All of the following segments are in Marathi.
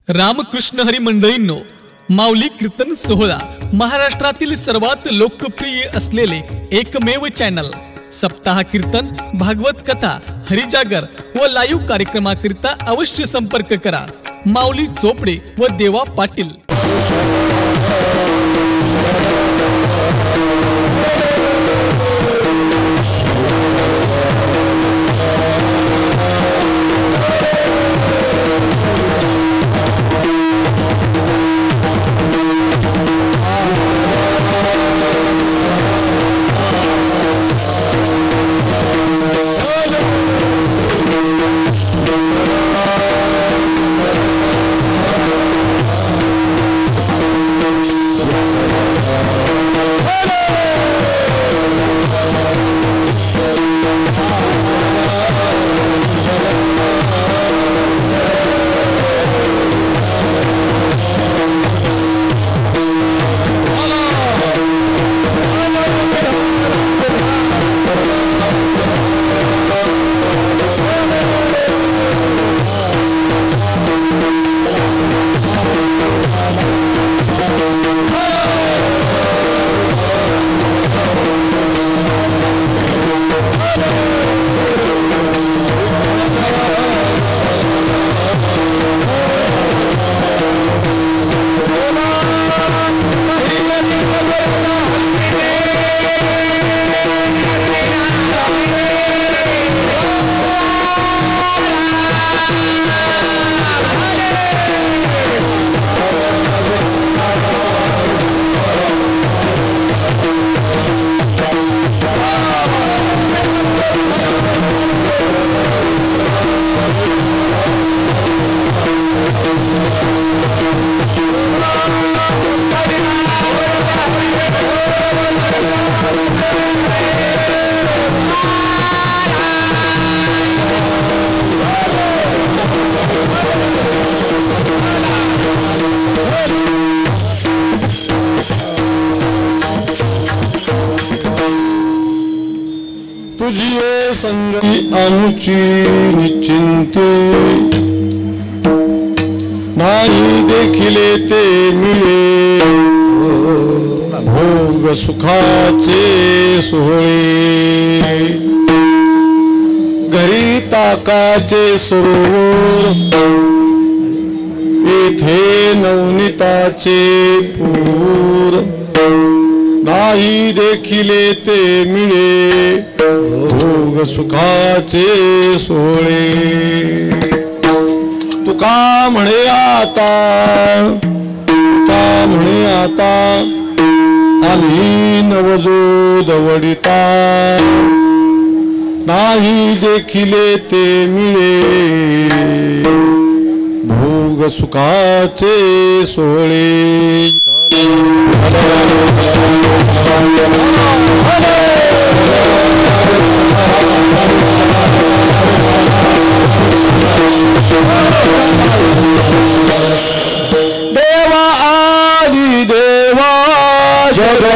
रामकृष्ण हरी मंडळींनो, माऊली कीर्तन सोहळा महाराष्ट्रातील सर्वात लोकप्रिय असलेले एकमेव चॅनल सप्ताह कीर्तन, भागवत कथा, हरिजागर व लाईव्ह कार्यक्रमाकरिता अवश्य संपर्क करा। माऊली चोपडे व देवा पाटील। तुझिये संगी आमुची निश्चिंते नाही देखिले ते मिळे भोग सुखाचे सोहळे घरी ताकाचे सरोवर येथे नवनीताचे पूर नाही देखिले ते मिळे भोग सुखाचे सोहळे तुका म्हणे आता आम्ही नवजो दवडिता नाही देखिले ते मिळे भोग सुखाचे सोहळे देवा आदि देवा देवा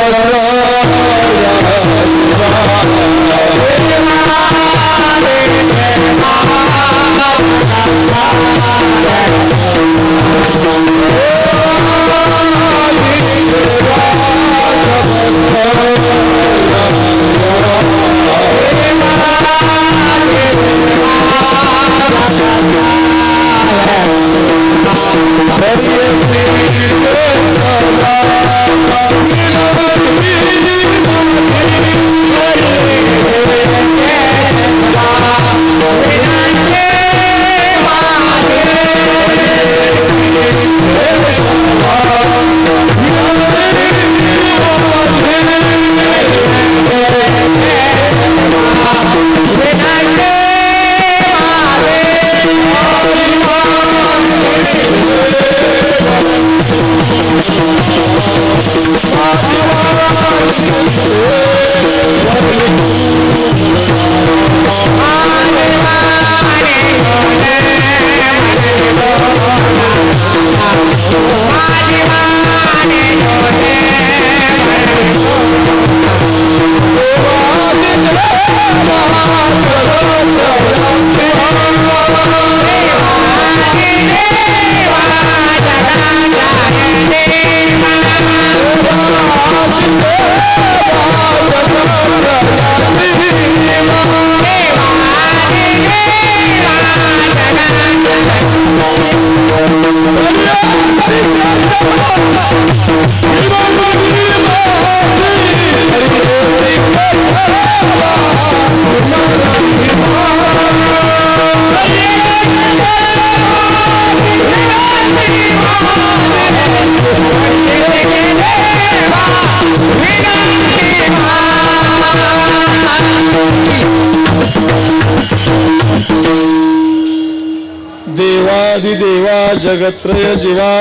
देवादिदेवा जगत्रय जीवा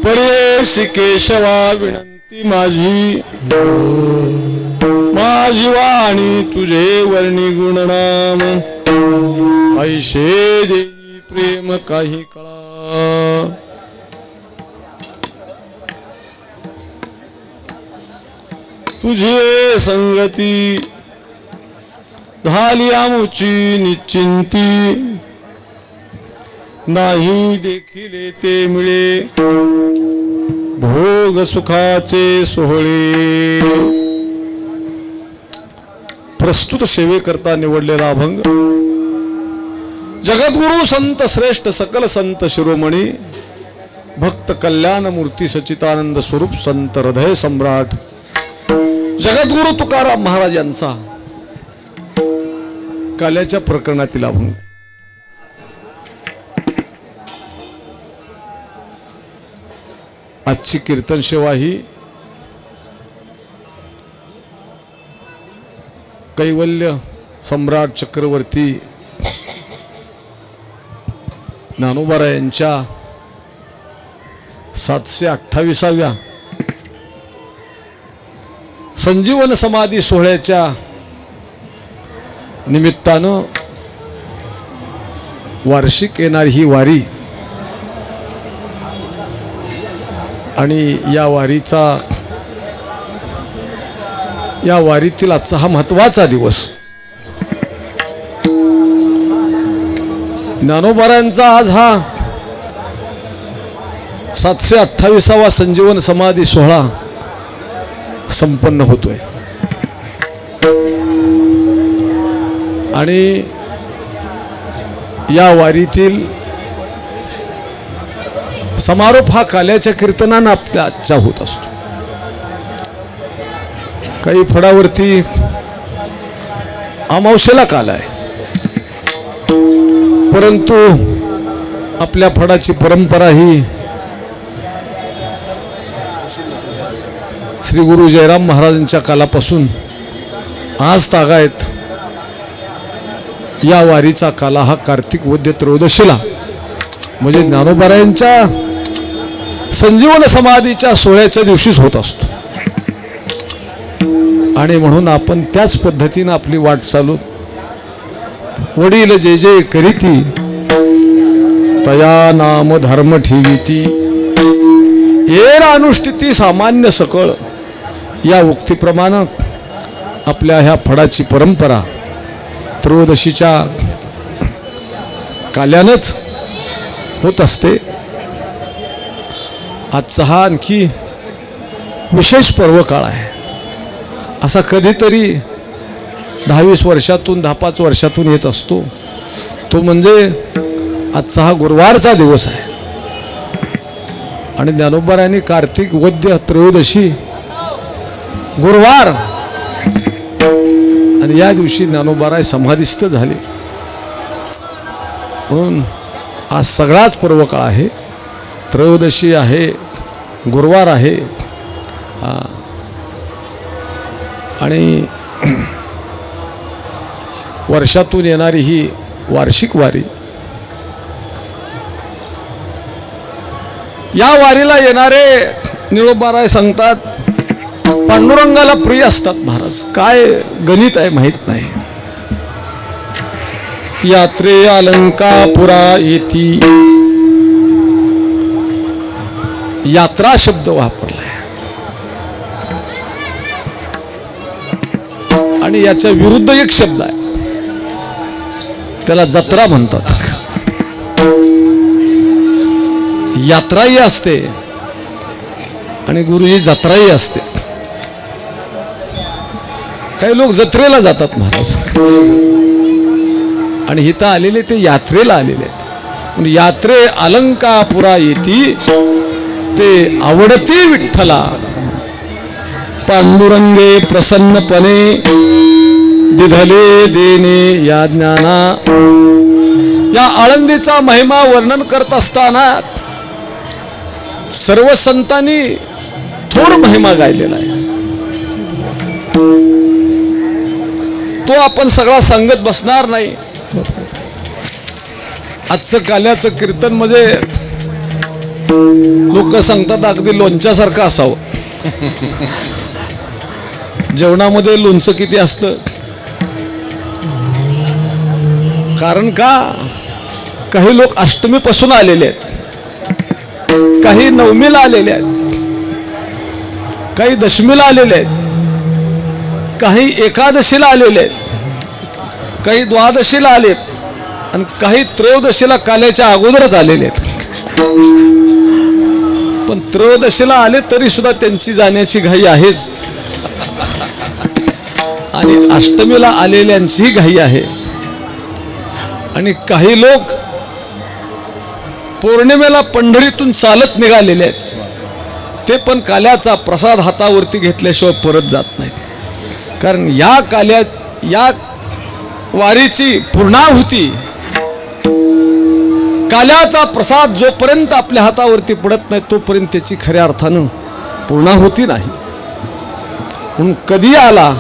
परेश केशवा विनंती माझी माझी वाणी तुझे वर्णी गुणनाम ऐशे देई प्रेम काही कळा तुझे संगती झाली आमुची निश्चिंती नाही देखिले ते मिळे भोग सुखाचे सोहळे प्रस्तुत सेवेकरता निवडलेला अभंग जगद्गुरु संत श्रेष्ठ सकल संत शिरोमणी भक्त कल्याण मूर्ती सचितानंद स्वरूप संत हृदय सम्राट जगद्गुरु तुकाराम महाराज यांचा काल्याच्या प्रकरणातील अभंग. आजची कीर्तन सेवा ही कैवल्य सम्राट चक्रवर्ती ज्ञानोबा यांच्या 728व्या संजीवन समाधी सोहळ्याच्या निमित्तानं वार्षिक येणारी ही वारी आणि या वारीतील आजचा हा महत्वाचा दिवस. ज्ञानोबारांचा आज हा 728वा संजीवन समाधी सोहळा संपन्न होतोय आणि या वारीतील समारोप हा काल्याच्या कीर्तनानं आपल्या आजच्या होत असतो. काही फडावरती अमावस्येला काल आहे, परंतु आपल्या फडाची परंपरा ही श्री गुरु जयराम महाराजांच्या कालापासून आज तागायत या वारीचा काला हा कार्तिक वद्य त्रयोदशीला म्हणजे ज्ञानोबारायांच्या संजीवन समाधीच्या सोहळ्याच्या दिवशीच होत असतो आणि म्हणून आपण त्याच पद्धतीने आपली वाट चालू. वडील जे जे करीती तया नाम धर्म ठेवीती येर अनुष्ठिती सामान्य सकळ या उक्तीप्रमाणे आपल्या ह्या फडाची परंपरा त्रयोदशीच्या काल्यानंच होत असते. आजचा हा आणखी विशेष पर्व काळ आहे. असा कधीतरी 10-20 वर्षातून 10-5 वर्षातून येत असतो तो म्हणजे आजचा हा गुरुवारचा दिवस आहे आणि ज्ञानोबारांनी कार्तिक वद्य त्रयोदशी गुरुवार आणि या दिवशी ज्ञानोबाराय समाधिस्थ झाले म्हणून आज सगळाच पर्व काळ आहे. त्रयोदशी आहे, गुरुवार आहे आणि वर्षातून येणारी ही वार्षिक वारी. या वारीला येणारे निळोबाराय सांगतात पांडुरंगाला प्रिय असतात महाराज. काय गणित आहे माहित नाही. यात्रे अलंकापुरा येती यात्रा शब्द वापरलाय आणि याच्या विरुद्ध एक शब्द आहे त्याला जत्रा म्हणतात. यात्राही असते आणि गुरुजी जत्राही असते. काही लोक जत्रेला जातात महाराज आणि इथं आलेले ते यात्रेला आलेले आहेत. यात्रे अलंकापुरा येती ते आवडते विठ्ठला. पांडुरंगे प्रसन्नपणे दिधले देणे या ज्ञाना. या आळंदीचा महिमा वर्णन करत असताना सर्व संतांनी थोड महिमा गायलेला आहे. तो आपण सगळा सांगत बसणार नाही. आजचं काल्याचं कीर्तन म्हणजे लोक सांगतात अगदी लोणच्यासारखं असावं. जेवणामध्ये लोणचं किती असतं? कारण का काही लोक अष्टमीपासून आलेले आहेत, काही नवमीला आलेले आहेत, काही दशमीला आलेले आहेत, काही एकादशीला आलेले आहेत, काही द्वादशीला आलेत आणि काही त्रयोदशीला काल्याच्या अगोदरच आलेले आहेत. पण त्रयोदशीला आले तरी सुद्धा त्यांची जाण्याची घाई आहेच आणि अष्टमीला आलेल्यांची घाई आहे. आणि काही लोक पौर्णिमेला पंढरीतून चालत निघालेले आहेत, ते पण काल्याचा प्रसाद हातावरती घेतल्याशिवाय परत जात नाहीत. कारण या वारीची पूर्णाहुती, काल्याचा प्रसाद जोपर्यंत आपल्या हातावरती पडत नाही तोपर्यंत त्याची खऱ्या अर्थानं पूर्णाहुती नाही. म्हणून कधी आला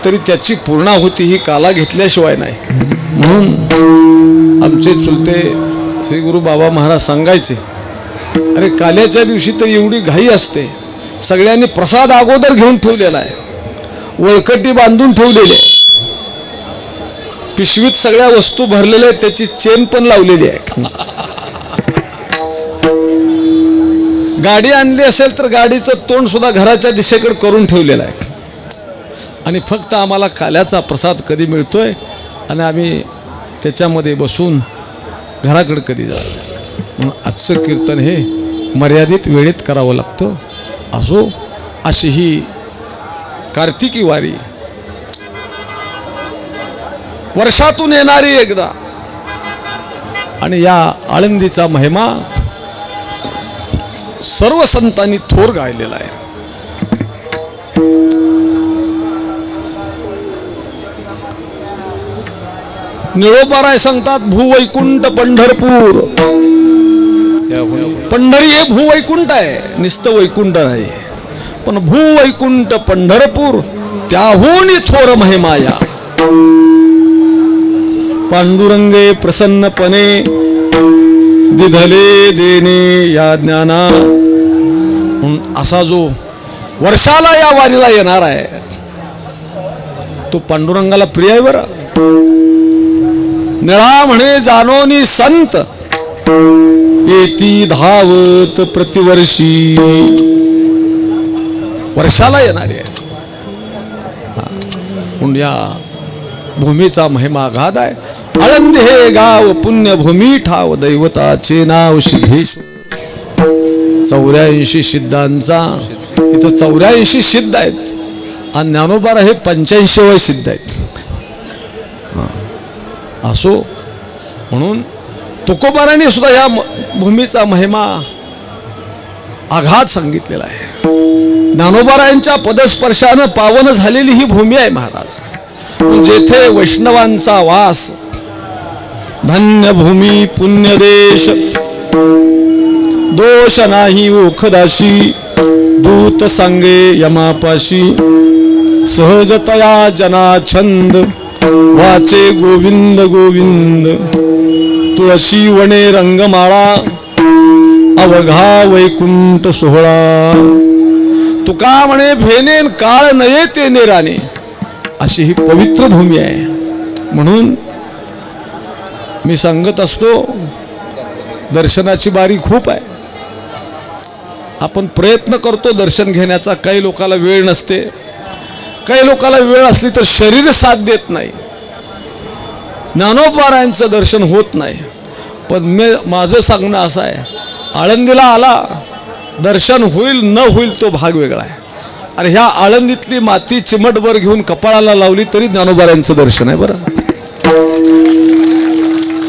तरी त्याची पूर्णाहुती ही काला घेतल्याशिवाय नाही. म्हणून आमचे चुलते श्री गुरु बाबा महाराज सांगायचे, अरे काल्याच्या दिवशी तर एवढी घाई असते, सगळ्यांनी प्रसाद अगोदर घेऊन ठेवलेला आहे, वळकटी बांधून ठेवलेली आहे, पिशवीत सगळ्या वस्तू भरलेल्या आहेत, त्याची चेन पण लावलेली आहे. गाडी आणली असेल तर गाडीचं तोंड सुद्धा घराच्या दिशेकडे करून ठेवलेलं आहे. आणि फक्त आम्हाला काल्याचा प्रसाद कधी मिळतोय आणि आम्ही त्याच्यामध्ये बसून घराकडे कधी जातो. म्हणून आजचं कीर्तन हे मर्यादित वेळेत करावं लागतं. असो, अशी ही कार्तिकी वारी वर्षातून येणारी एकदा, आणि या आळंदीचा महिमा सर्व संतांनी थोर गायलेला आहे. निळोबाराय सांगतात, भूवैकुंठ पंढरपूर. पंढरी हे भूवैकुंठ आहे, नुसतं वैकुंठ नाही. पण भूवैकुंठ पंढरपूर त्याहून थोर महिमा या. पांडुरंगे प्रसन्नपणे दिधले देणे या ज्ञाना. म्हणून असा जो वर्षाला या वारीला येणार आहे तो पांडुरंगाला प्रिय आहे बरं. निळा म्हणे जानोनी संत येती धावत प्रतिवर्षी. वर्षाला येणारे आहे. म्हणून या भूमीचा महिमा अगाध आहे. आळंद हे गाव पुण्यभूमी ठाव, दैवताचे नाव सिद्धेश्वर. 84 सिद्धांचा इथं 84 सिद्ध आहेत आणि ज्ञानोबा हे 85 सिद्ध आहेत. असो, म्हणून तुकोबाराने सुद्धा या भूमीचा महिमा आघात सांगितलेला आहे. ज्ञानोबारायांच्या पदस्पर्शानं पावन झालेली ही भूमी आहे महाराज. जेथे वैष्णवांचा वास. धन्य भूमी पुण्य देश, दोष नाही ओखदाशी. दूत सांगे यमापाशी, सहजतया जना छंद. वाचे गोविंद गोविंद, तुळशी वने रंगमाळा. अवघा वैकुंठ सोहळा. तुका म्हणे भेनेन काळ नये ते नेराने. अशी ही पवित्र भूमी आहे. म्हणून मी सांगत असतो, दर्शनाची बारी खूप आहे. आपण प्रयत्न करतो दर्शन घेण्याचा. काही लोकाला वेळ नसते, काही लोकाला वेळ असली तर शरीर साथ देत नाही, ज्ञानोबारायांचं दर्शन होत नाही. पण माझं सांगणं असं आहे, आळंदीला आला दर्शन होईल न होईल तो भाग वेगळा आहे. अरे ह्या आळंदीतली माती चिमटभर घेऊन कपाळाला लावली तरी ज्ञानोबारायांचं दर्शन आहे बरं.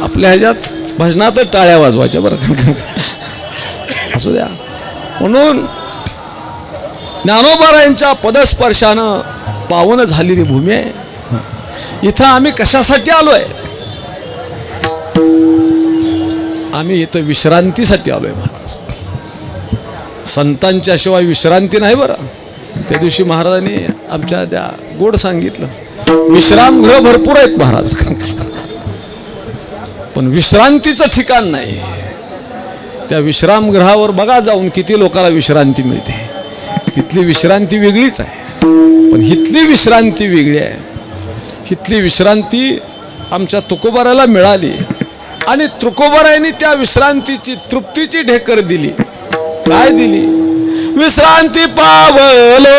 आपल्या ह्याच्यात भजनातच टाळ्या वाजवायच्या बरं. असू द्या. म्हणून ज्ञानोबारायांच्या पदस्पर्शानं पावन झालेली भूमी आहे. इथं आम्ही कशासाठी आलोय? आम्ही इथं विश्रांतीसाठी आलोय महाराज. संतांच्या शिवाय विश्रांती नाही बरं. त्या दिवशी महाराजांनी आमच्या त्या गोड सांगितलं, विश्रामगृह भरपूर आहेत महाराज, पण विश्रांतीचं ठिकाण नाही. त्या विश्रामगृहावर बघा जाऊन किती लोकांना विश्रांती मिळते. तिथली विश्रांती वेगळीच आहे, पण हिथली विश्रांती वेगळी आहे. हिथली विश्रांती आमच्या तुकोबाराला मिळाली आणि तुकोबारायांनी त्या विश्रांतीची तृप्तीची ढेकर दिली. काय दिली? विश्रांती पावलो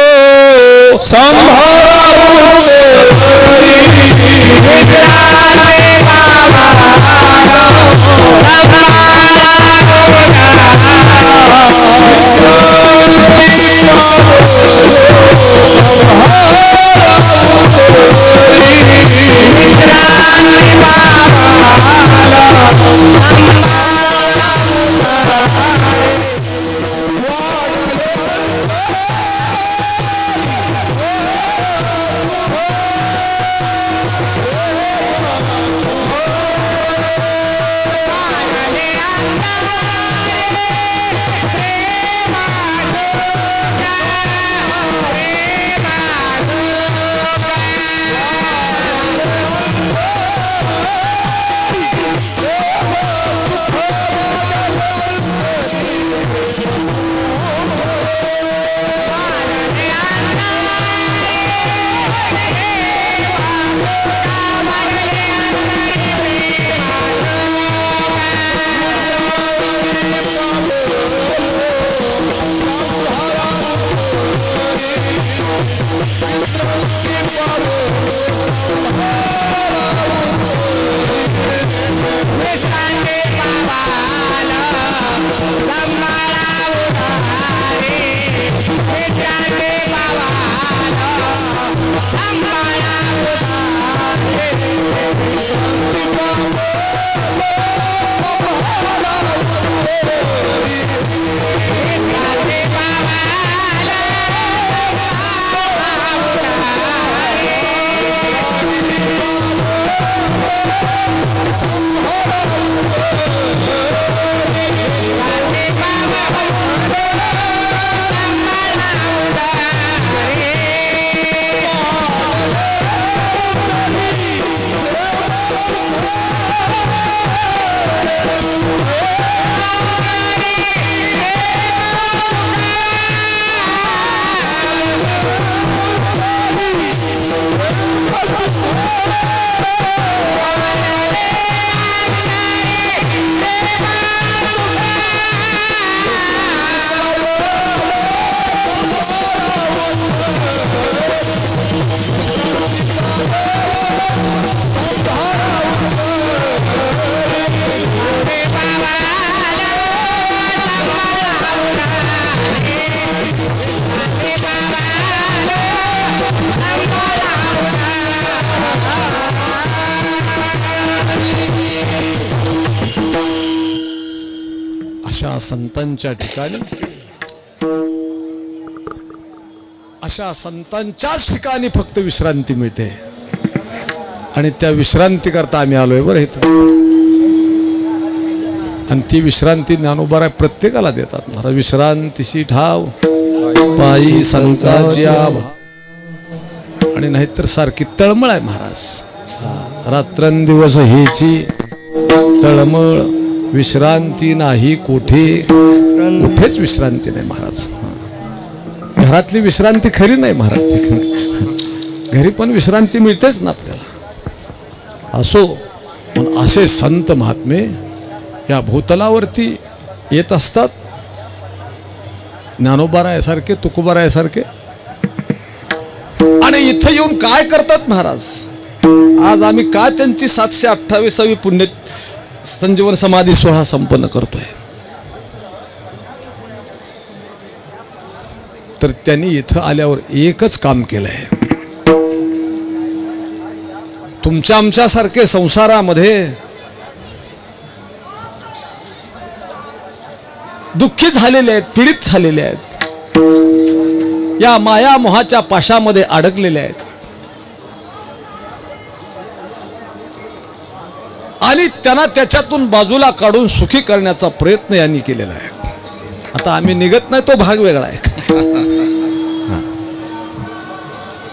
संतांच्या ठिकाणी, अशा संतांच्याच ठिकाणी फक्त विश्रांती मिळते आणि त्या विश्रांती करता आम्ही आलोय बरं इथं. आणि ती विश्रांती ज्ञानोबा प्रत्येकाला देतात महाराज. विश्रांतीशी ठाव पायी संतांची आभा. आणि नाहीतर सारखी तळमळ आहे महाराज. रात्रंदिवस हेची तळमळ, विश्रांती नाही कुठे, कुठेच विश्रांती नाही महाराज. घरातली विश्रांती खरी नाही महाराज. घरी पण विश्रांती मिळतेच ना आपल्याला. असो, पण असे संत महात्मे या भूतलावरती येत असतात. ज्ञानोबारायासारखे, तुकोबारायासारखे. आणि इथं येऊन काय करतात महाराज? आज आम्ही का त्यांची 728वी पुण्य संजीवन समाधी सोहळा संपन्न करतोय? तर त्यांनी इथं आल्यावर एकच काम केलंय. तुमच्या आमच्यासारखे संसारामध्ये दुःखी झालेले आहेत, पीडित झालेले आहेत, या माया मोहाच्या पाशामध्ये अडकलेले आहेत आणि त्यांना त्याच्यातून बाजूला काढून सुखी करण्याचा प्रयत्न यांनी केलेला आहे. आता आम्ही निघत नाही तो भाग वेगळा आहे,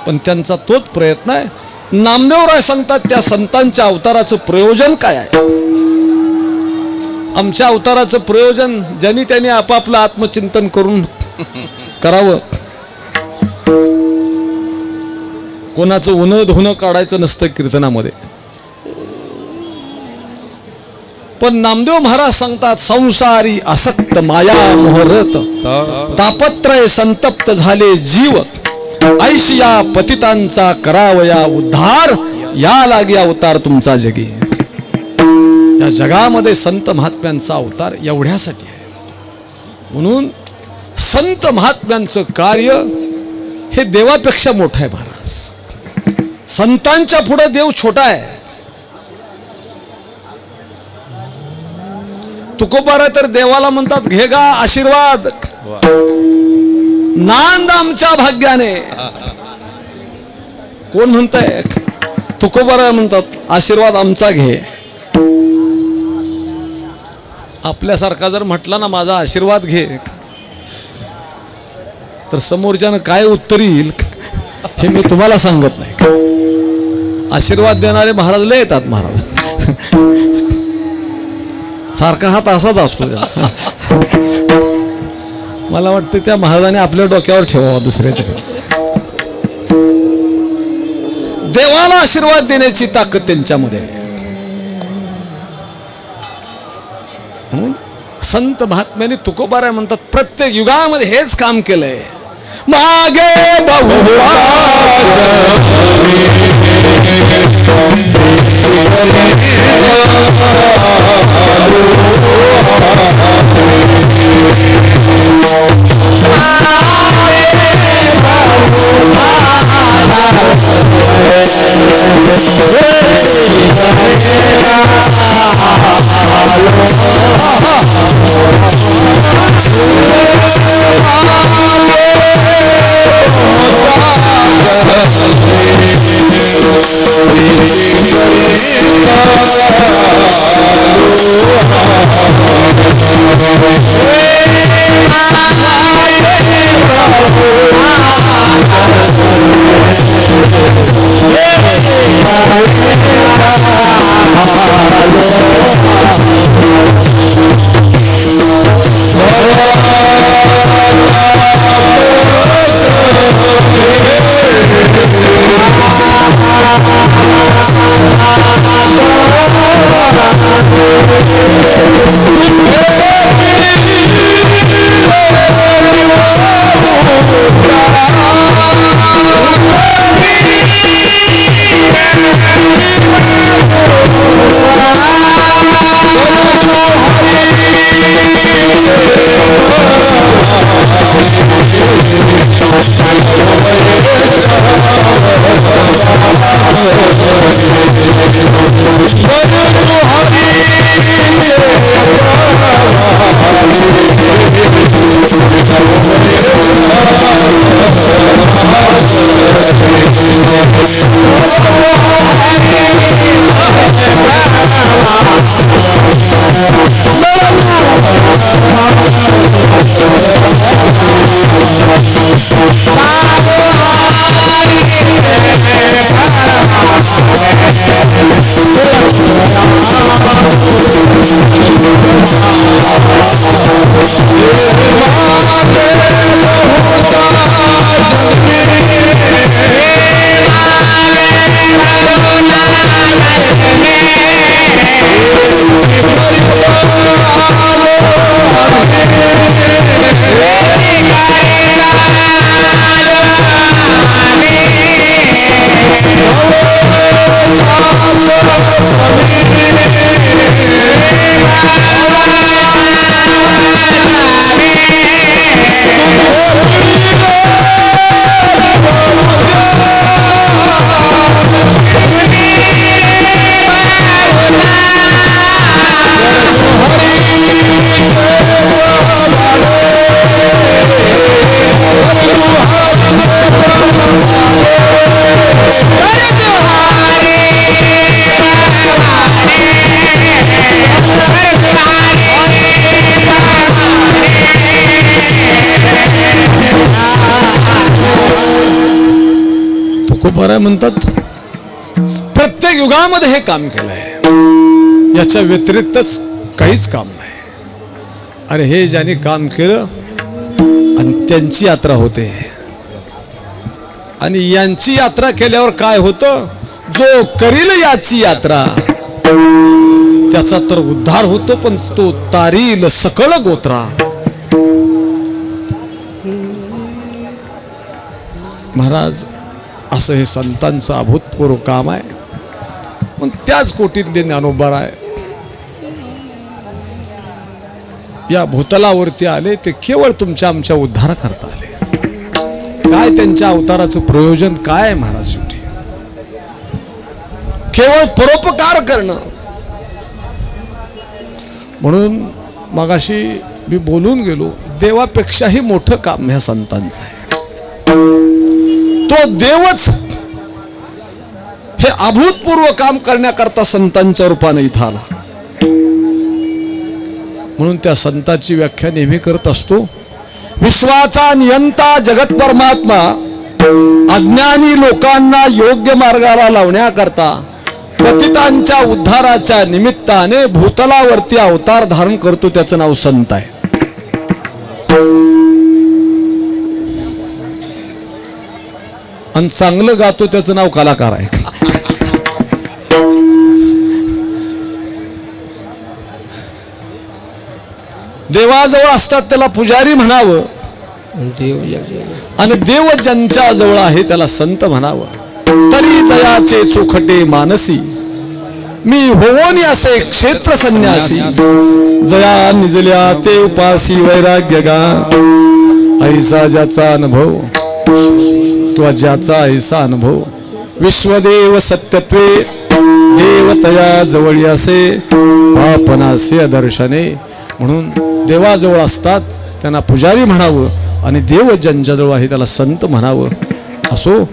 पण त्यांचा तोच प्रयत्न आहे. नामदेवराय सांगतात त्या संतांच्या अवताराचं प्रयोजन काय आहे. आमच्या अवताराचं प्रयोजन ज्यांनी त्यांनी आपापलं आत्मचिंतन करून करावं. कोणाचं उन्ह धुणं काढायचं नसतं कीर्तनामध्ये. पण नामदेव महाराज सांगतात संसारी आसक्त माया मोहरत तापत्रय संतप्त झाले जीव ऐशिया पतितांचा करावया उद्धार या लागे अवतार तुमचा जगी. या जगामध्ये संत महात्म्यांचा अवतार एवढ्यासाठी आहे. म्हणून संत महात्म्यांचं कार्य हे देवापेक्षा मोठं आहे. महाराज संतांच्या पुढे देव छोटा आहे. तुकोबारा तर देवाला म्हणतात घे गा आशीर्वाद नांद आमच्या भाग्याने. कोण म्हणताय? तुकोबारा म्हणतात आशीर्वाद आमचा घे. आपल्यासारखा जर म्हटला ना माझा आशीर्वाद घे तर समोरच्यानं काय उत्तर येईल हे मी तुम्हाला सांगत नाही. आशीर्वाद देणारे महाराज लय येतात. महाराज सारखा हात असाच असतो. मला वाटतं त्या महाराजाने आपल्या डोक्यावर ठेवावा दुसऱ्याच्या. देवाला आशीर्वाद देण्याची ताकद त्यांच्यामध्ये. म्हणून संत महात्म्याने तुकोबाराय म्हणतात प्रत्येक युगामध्ये हेच काम केलंय. मागे बहु तुकाराम म्हणतात प्रत्येक युगामध्ये हे काम केलंय, याच्या व्यतिरिक्तच काहीच काम नाही. अरे हे ज्यांनी काम केलं आणि त्यांची यात्रा होते, आणि यांची यात्रा केल्यावर काय होतं, जो करील याची यात्रा त्याचा तर उद्धार होतो, पण तो तारील सकळ गोत्रा. महाराज असं हे संतांचं अभूतपूर्व काम आहे. पण त्याच कोटीतले ज्ञानोबा आहे या भूतलावरती आले, ते केवळ तुमच्या आमच्या उद्धार करता आले. काय त्यांच्या अवताराचं प्रयोजन काय आहे महाराज? शेवटी केवळ परोपकार करणं. म्हणून मगाशी मी बोलून गेलो, देवापेक्षाही मोठं काम ह्या संतांचं आहे. तो देवच हे अभूतपूर्व काम करण्याकरता संतांच्या रूपाने इथं आला. म्हणून त्या संताची व्याख्या नेहमी करत असतो, विश्वाचा नियंता जगत परमात्मा अज्ञानी लोकांना योग्य मार्गाला लावण्याकरता पतितांच्या उद्धाराच्या निमित्ताने भूतलावरती अवतार धारण करतो, त्याचं नाव संत आहे. आणि चांगलं गातो त्याचं नाव कलाकार आहे. देवाजवळ असतात त्याला पुजारी म्हणावं, आणि देव ज्यांच्या जवळ आहे त्याला संत म्हणावं. तरी जयाचे चोखटे मानसी मी होवोनी असे क्षेत्र संन्यासी. जया निजल्या ते उपासी वैराग्य गा. ऐसा ज्याचा अनुभव किंवा ज्याचा ऐसा अनुभव विश्वदेव सत्यत्वे देवतया जवळी असे पापनासे दर्शने. म्हणून देवाजवळ असतात त्यांना पुजारी म्हणावं, आणि देव ज्यांच्याजवळ आहे त्याला संत म्हणावं. असो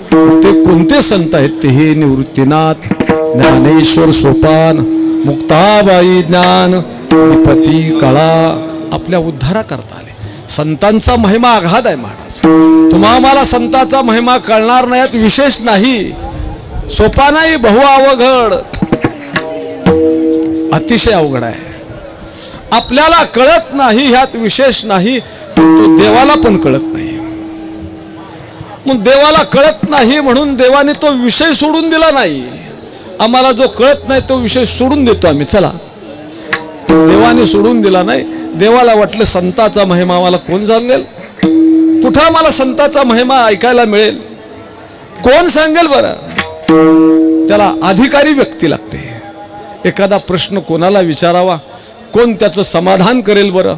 ते कोणते संत आहेत ते हे निवृत्तीनाथ, ज्ञानेश्वर सोपान, मुक्ताबाई ज्ञान, निपती कळा आपल्या उद्धारा करता आले. संतांचा महिमा अगाध आहे महाराज. तुम्हा मला संतांचा महिमा कळणार नाही यात विशेष नाही. सोपानाही बहु अवघड, अतिशय अवघड आहे. आपल्याला कळत नाही ह्यात विशेष नाही, तो देवाला पण कळत नाही. मग देवाला कळत नाही म्हणून देवाने तो विषय सोडून दिला नाही. आम्हाला जो कळत नाही तो विषय सोडून देतो आम्ही. चला, देवाने सोडून दिला नाही. देवाला वाटलं संताचा महिमा आम्हाला कोण सांगेल, कुठं आम्हाला संताचा महिमा ऐकायला मिळेल, कोण सांगेल बरं. त्याला अधिकारी व्यक्ती लागते. एखादा प्रश्न कोणाला विचारावा, कोण त्याचं समाधान करेल बरं,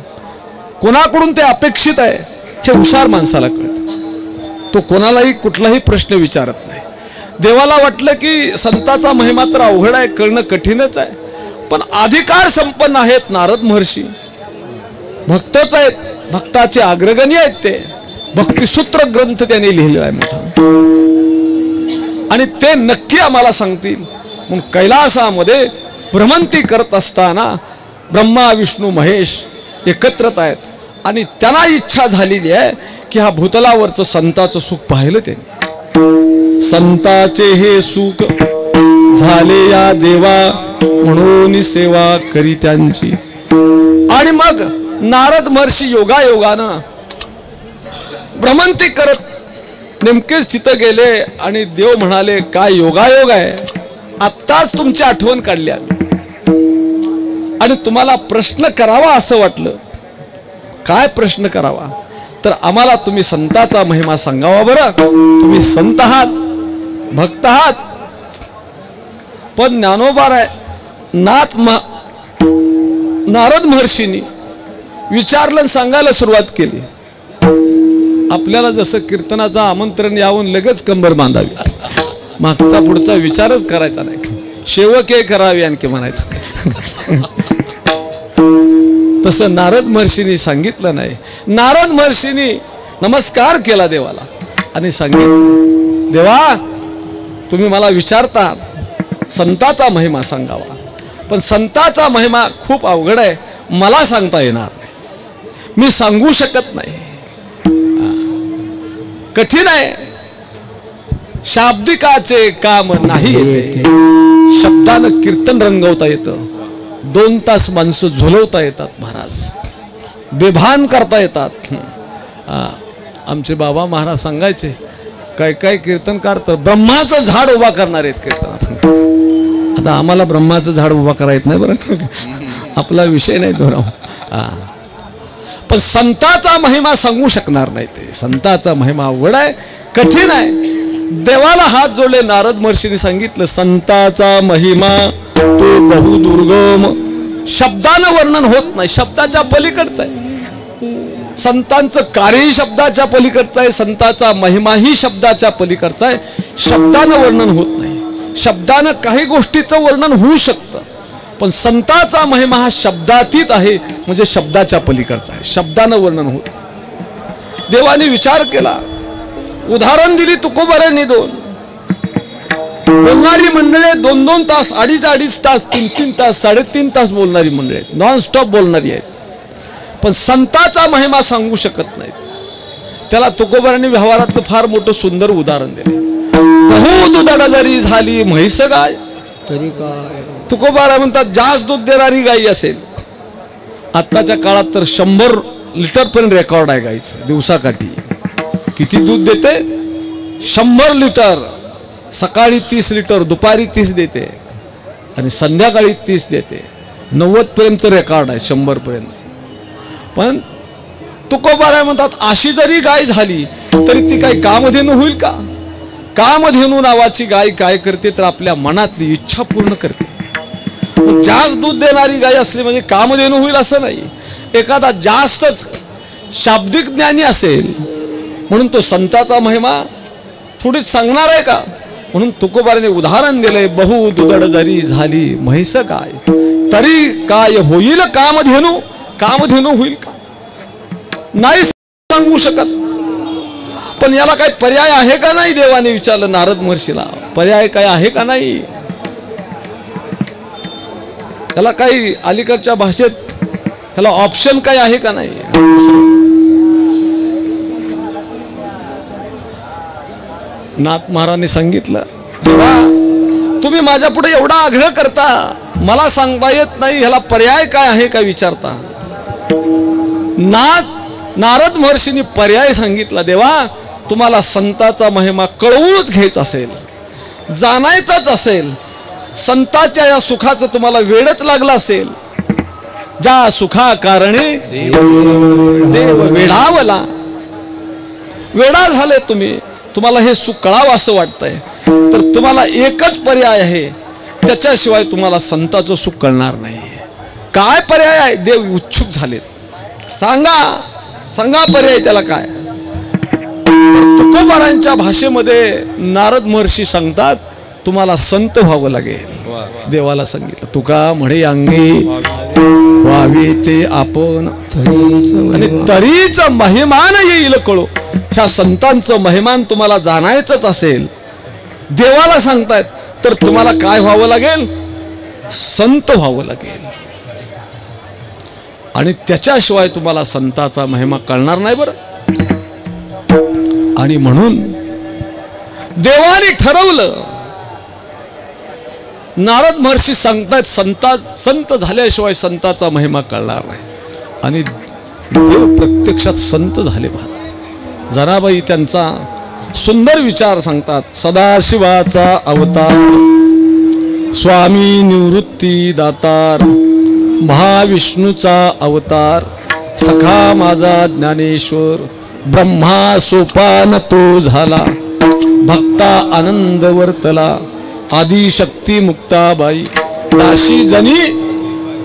कोणाकडून ते अपेक्षित आहे हे हुशार माणसाला कळतं. तो कोणालाही कुठलाही प्रश्न विचारत नाही. देवाला वाटलं की संताचा महिमा तर अवघड आहे, कळणं कठीणच आहे, पण अधिकार संपन्न आहेत नारद महर्षी, भक्तच आहेत, भक्ताचे अग्रगणी आहेत. ते भक्तिसूत्र ग्रंथ त्यांनी लिहिलेला आहे मोठा, आणि ते नक्की आम्हाला सांगतील. म्हणून कैलासामध्ये भ्रमंती करत असताना ब्रह्मा विष्णू महेश एकत्रित आहेत, आणि त्यांना इच्छा झालेली आहे की हा भूतलावरचं संताचं सुख पाहिलं त्यांनी. संताचे हे सुख झाले या देवा म्हणून सेवा करी त्यांची. आणि मग नारद महर्षी योगायोगानं भ्रमंती करत नेमकेच तिथं गेले, आणि देव म्हणाले काय योगायोग आहे, आत्ताच तुमची आठवण काढली आणि तुम्हाला प्रश्न करावा असं वाटलं. काय प्रश्न करावा, तर आम्हाला तुम्ही संताचा महिमा सांगावा बरं. तुम्ही संत आहात, भक्त आहात, पण ज्ञानोबा नारद महर्षींनी विचारलं, सांगायला सुरुवात केली. आपल्याला जसं कीर्तनाचं आमंत्रण यावून लगेच कंबर बांधावी, मागचा पुढचा विचारच करायचा नाही, शेवक हे करावे आणखी म्हणायचं. तसं नारद महर्षींनी सांगितलं नाही. नारद महर्षींनी नमस्कार केला देवाला आणि सांगितलं, देवा तुम्ही मला विचारता संताचा महिमा सांगावा, पण संताचा महिमा खूप अवघड आहे, मला सांगता येणार नाही, मी सांगू शकत नाही, कठीण आहे. शाब्दिकाचे काम नाही येते, शब्दानं कीर्तन रंगवता येतं, 2 तास माणसं झुलवता येतात महाराज, बेभान करता येतात. आमचे बाबा महाराज सांगायचे काय काय कीर्तनकार तर ब्रह्माचं झाड उभा करणार आहेत कीर्तनात. आता आम्हाला ब्रह्माचं झाड उभा करायच नाही बरं, आपला विषय नाही तो. पण संताचा महिमा सांगू शकणार नाही ते. संताचा महिमा अवघड आहे, कठीण आहे. देवाला हात जोडले नारद महर्षीने सांगितलं संताचा महिमा तो बहुदुर्गम, शब्दानं वर्णन होत नाही, शब्दाच्या पलीकडचं आहे. संतांचं कार्यही शब्दाच्या पलीकडचं आहे, संताचा महिमाही शब्दाच्या पलीकडचा आहे. शब्दानं वर्णन होत नाही. शब्दानं काही गोष्टीचं वर्णन होऊ शकतं, पण संताचा महिमा हा शब्दातीत आहे, म्हणजे शब्दाच्या पलीकडचा आहे, शब्दानं वर्णन होत. देवाने विचार केला, उदाहरण दिली तुकोबारांनी 2 बोलणारी मंडळी 2-2 तास, 2.5 तास, 3-3 तास, 3.5 तास बोलणारी मंडळी आहेत, नॉनस्टॉप बोलणारी आहेत, पण संताचा महिमा सांगू शकत नाहीत. त्याला तुकोबारांनी व्यवहारातलं फार मोठं सुंदर उदाहरण दिले. बहु दुधाळ जरी झाली म्हैस गाय तरी काय. तुकोबारा म्हणतात जास्त दूध देणारी गाई असेल, आत्ताच्या काळात तर 100 लिटर पर्यंत रेकॉर्ड आहे गाईचं दिवसाकाठी. किती दूध देते? 100 लिटर. सकाळी 30 लिटर, दुपारी 30 देते आणि संध्याकाळी 30 देते. 90 पर्यंत रेकॉर्ड आहे, 100 पर्यंत. पण तुकोबारा म्हणतात अशी जरी गाय झाली तरी ती काही कामधेनू होईल का? कामधेनू नावाची गाय काय करते तर आपल्या मनातली इच्छा पूर्ण करते. जास्त दूध देणारी गाय असली म्हणजे कामधेनू होईल असं नाही. एखादा जास्तच शाब्दिक ज्ञानी असेल म्हणून तो संताचा महिमा थोडीच सांगणार आहे का? म्हणून तुकोबाराने उदाहरण दिलंय, बहु दुधड जरी झाली म्हैस गाय तरी काय होईल कामधेनू. कामधेनू होईल का? नाही सांगू शकत. पण याला काही पर्याय आहे का नाही? देवाने विचारलं नारद महर्षीला, पर्याय काय आहे का नाही? याला काही अलीकडच्या भाषेत याला ऑप्शन काय आहे का नाही? नाथ महाराजांनी सांगितलं, देवा तुम्ही माझ्या पुढे एवढा आग्रह करता, मला सांगता येत नाही, ह्याला पर्याय काय आहे का विचारता. नारद महर्षींनी पर्याय सांगितला, देवा तुम्हाला संताचा महिमा कळवूनच घ्यायचा असेल, जाणायचाच असेल, संताच्या या सुखाचं तुम्हाला वेडच लागला असेल, ज्या सुखा कारणे देव वेढावला, वेडा झाले तुम्ही, तुम्हाला हे सुख कळावं असं वाटतंय, तर तुम्हाला एकच पर्याय आहे, त्याच्याशिवाय तुम्हाला संताचं सुख कळणार नाही. काय पर्याय आहे? देव उत्सुक झालेत, सांगा पर्याय त्याला काय. तुकोबारांच्या भाषेमध्ये नारद महर्षी सांगतात, तुम्हाला संत व्हावं लागेल. देवाला सांगितलं, तुका म्हणे अंगी व्हावे ते आपण, आणि तरीच महिमान येईल कळो. ह्या संतांचं महिमान तुम्हाला जाणायचंच असेल, देवाला सांगतायत, तर तुम्हाला काय व्हावं लागेल? संत व्हावं लागेल. आणि त्याच्याशिवाय तुम्हाला संताचा महिमा कळणार नाही बरं. आणि म्हणून देवाने ठरवलं, नारद महर्षी सांगतायत संत झाल्याशिवाय संताचा महिमा कळणार नाही. आणि देव प्रत्यक्षात संत झाले. जनाबाई त्यांचा सुंदर विचार सांगतात, सदाशिवाचा अवतार, स्वामी निवृत्ती दातार, महाविष्णूचा अवतार, सखा माझा ज्ञानेश्वर, ब्रह्मा सोपान तो झाला, भक्ता आनंद वर्तला, आदिशक्ती मुक्ताबाई, दाशी जनी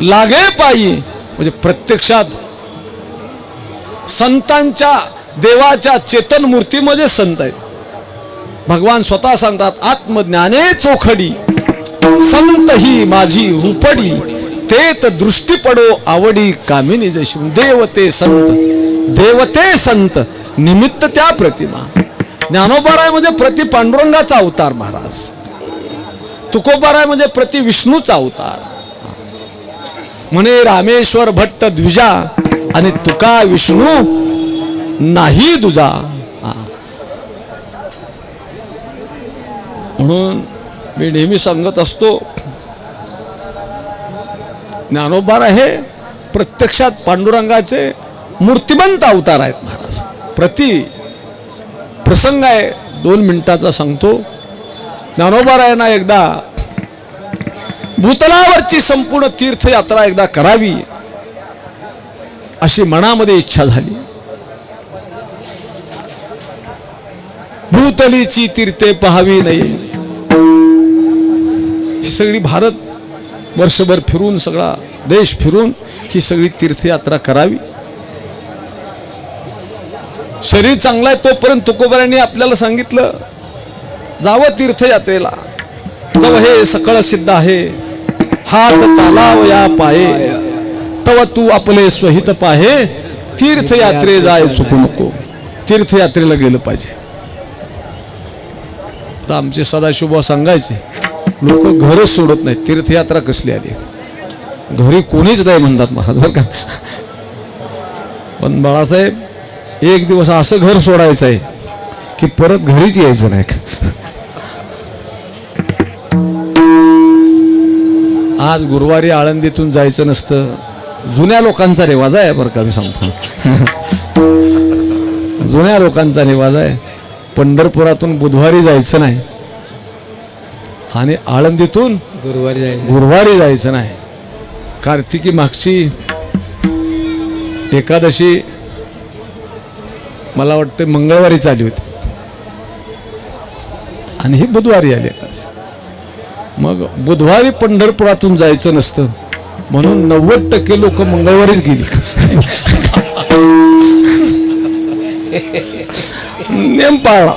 लागे पायी. म्हणजे प्रत्यक्षात संतांच्या देवाच्या चेतन मूर्तीमध्ये संत आहेत. भगवान स्वतः सांगतात, आत्मज्ञाने चोखडी संत ही माझी रूपडी, तेत दृष्टी पडो आवडी कामिनी जशी. देवते संत निमित्त त्या प्रतिमा. ज्ञानोबाराय म्हणजे प्रति पांडुरंगाचा अवतार महाराज, तुकोबाराय म्हणजे प्रति विष्णूचा अवतार. म्हणे रामेश्वर भट्ट द्विजा आणि तुका विष्णू नाही दुजा. म्हणून मी नेहमी सांगत असतो, ज्ञानोबा हे प्रत्यक्षात पांडुरंगाचे मूर्तिमंत अवतार आहेत महाराज. प्रसंग आहे 2 मिनिटाचा सांगतो. ज्ञानोबा रायांना एकदा भूतलावरची संपूर्ण तीर्थयात्रा एकदा करावी अशी मनामध्ये इच्छा झाली. भूतलीची तीर्थे पहावी नाही, ही सगळी भारत वर्षभर फिरून, सगळा देश फिरून ही सगळी तीर्थयात्रा करावी. शरीर चांगलं आहे तोपर्यंत तुकोबारांनी आपल्याला सांगितलं, जावं तीर्थयात्रेला, जव हे सकळ सिद्ध आहे, हात चालाव या पाये, तव तू आपले स्वहित पाहे, तीर्थयात्रे जाय चुकू नको. तीर्थयात्रेला गेलं पाहिजे. तर आमचे सदाशिवबा सांगायचे, लोक घरच सोडत नाहीत, तीर्थयात्रा कसली आली, घरी कोणीच नाही म्हणतात महाराज बरं का. पण बाळासाहेब, एक दिवस असं घर सोडायचं आहे की परत घरीच यायचं नाही. आज गुरुवारी आळंदीतून जायचं नसतं, जुन्या लोकांचा रिवाज आहे बरं का, मी सांगतो. जुन्या लोकांचा रिवाज आहे. पंढरपुरातून बुधवारी जायचं नाही आणि आळंदीतून गुरुवारी जायचं नाही. कार्तिकी मागची एकादशी मला वाटतं मंगळवारीच आली होती आणि ही बुधवारी आली एकादशी. मग बुधवारी पंढरपुरातून जायचं नसतं म्हणून 90% लोक मंगळवारीच गेली. नेम पाळला.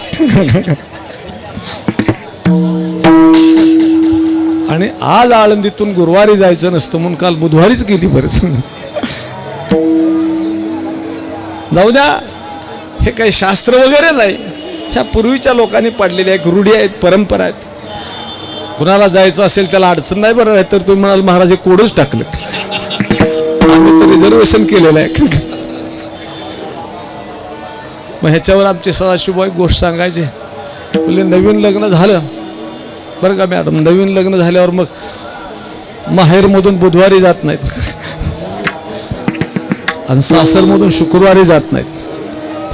आणि आज आळंदीतून गुरुवारी जायचं नसतं म्हणून काल बुधवारीच गेली. बरंच जाऊ द्या, हे काही शास्त्र वगैरे नाही, ह्या पूर्वीच्या लोकांनी पाडलेल्या एक रूढी आहेत, परंपरा आहेत. कुणाला जायचं असेल त्याला अडचण नाही बरं, तर तुम्ही म्हणाल महाराज हे कोडच टाकलं, आम्ही तर रिझर्वेशन केलेलं आहे. मग ह्याच्यावर आमचे सदाशिव एक गोष्ट सांगायचे, बोले नवीन लग्न झालं बरं का मॅडम, नवीन लग्न झाल्यावर मग माहेरमधून बुधवारी जात नाहीत आणि सासरमधून शुक्रवारी जात नाहीत.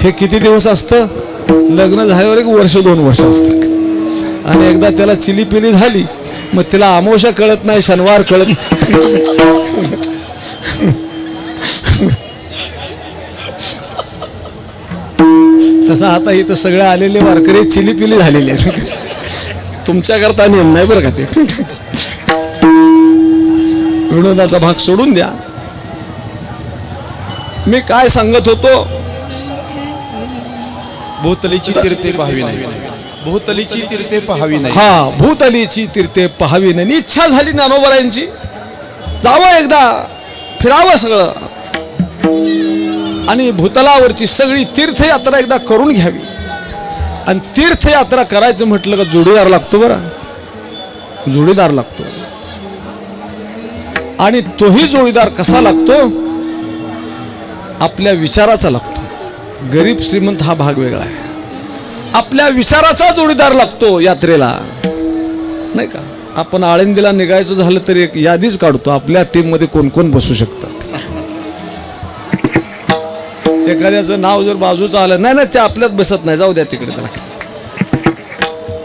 हे किती दिवस असतं? लग्न झाल्यावर 1 वर्ष 2 वर्ष असतं. आणि एकदा त्याला चिलीपिली झाली मग तिला अमावस्या कळत नाही, शनिवार कळत नाही. तसं आता इथं सगळे आलेले वारकरी चिलीपिली झालेले आहेत. तुमच्याकरता नियम नाही बरं का ते. विनोदाचा भाग सोडून द्या. मी काय सांगत होतो? भूतलीची तीर्थे पाहावी नाही, भूतलीची तीर्थे पाहावी नाही. हा, भूतलीची तीर्थे पाहावी नाही. इच्छा झाली ज्ञानोबारायांची, जावं एकदा, फिरावं सगळं आणि भूतलावरची सगळी तीर्थयात्रा एकदा करून घ्यावी. आणि तीर्थयात्रा करायचं म्हटलं का जोडीदार लागतो बरं, जोडीदार लागतो. आणि तोही जोडीदार कसा लागतो? आपल्या विचाराचा लागतो. गरीब श्रीमंत हा भाग वेगळा आहे. आपल्या विचाराचा जोडीदार लागतो यात्रेला, नाही का? आपण आळंदीला निघायचं झालं तरी एक यादीच काढतो, आपल्या टीम मध्ये कोण कोण बसू शकतात. एखाद्याचं नाव जर बाजूचं आलं, नाही नाही ते आपल्यात बसत नाही, जाऊ द्या तिकडे,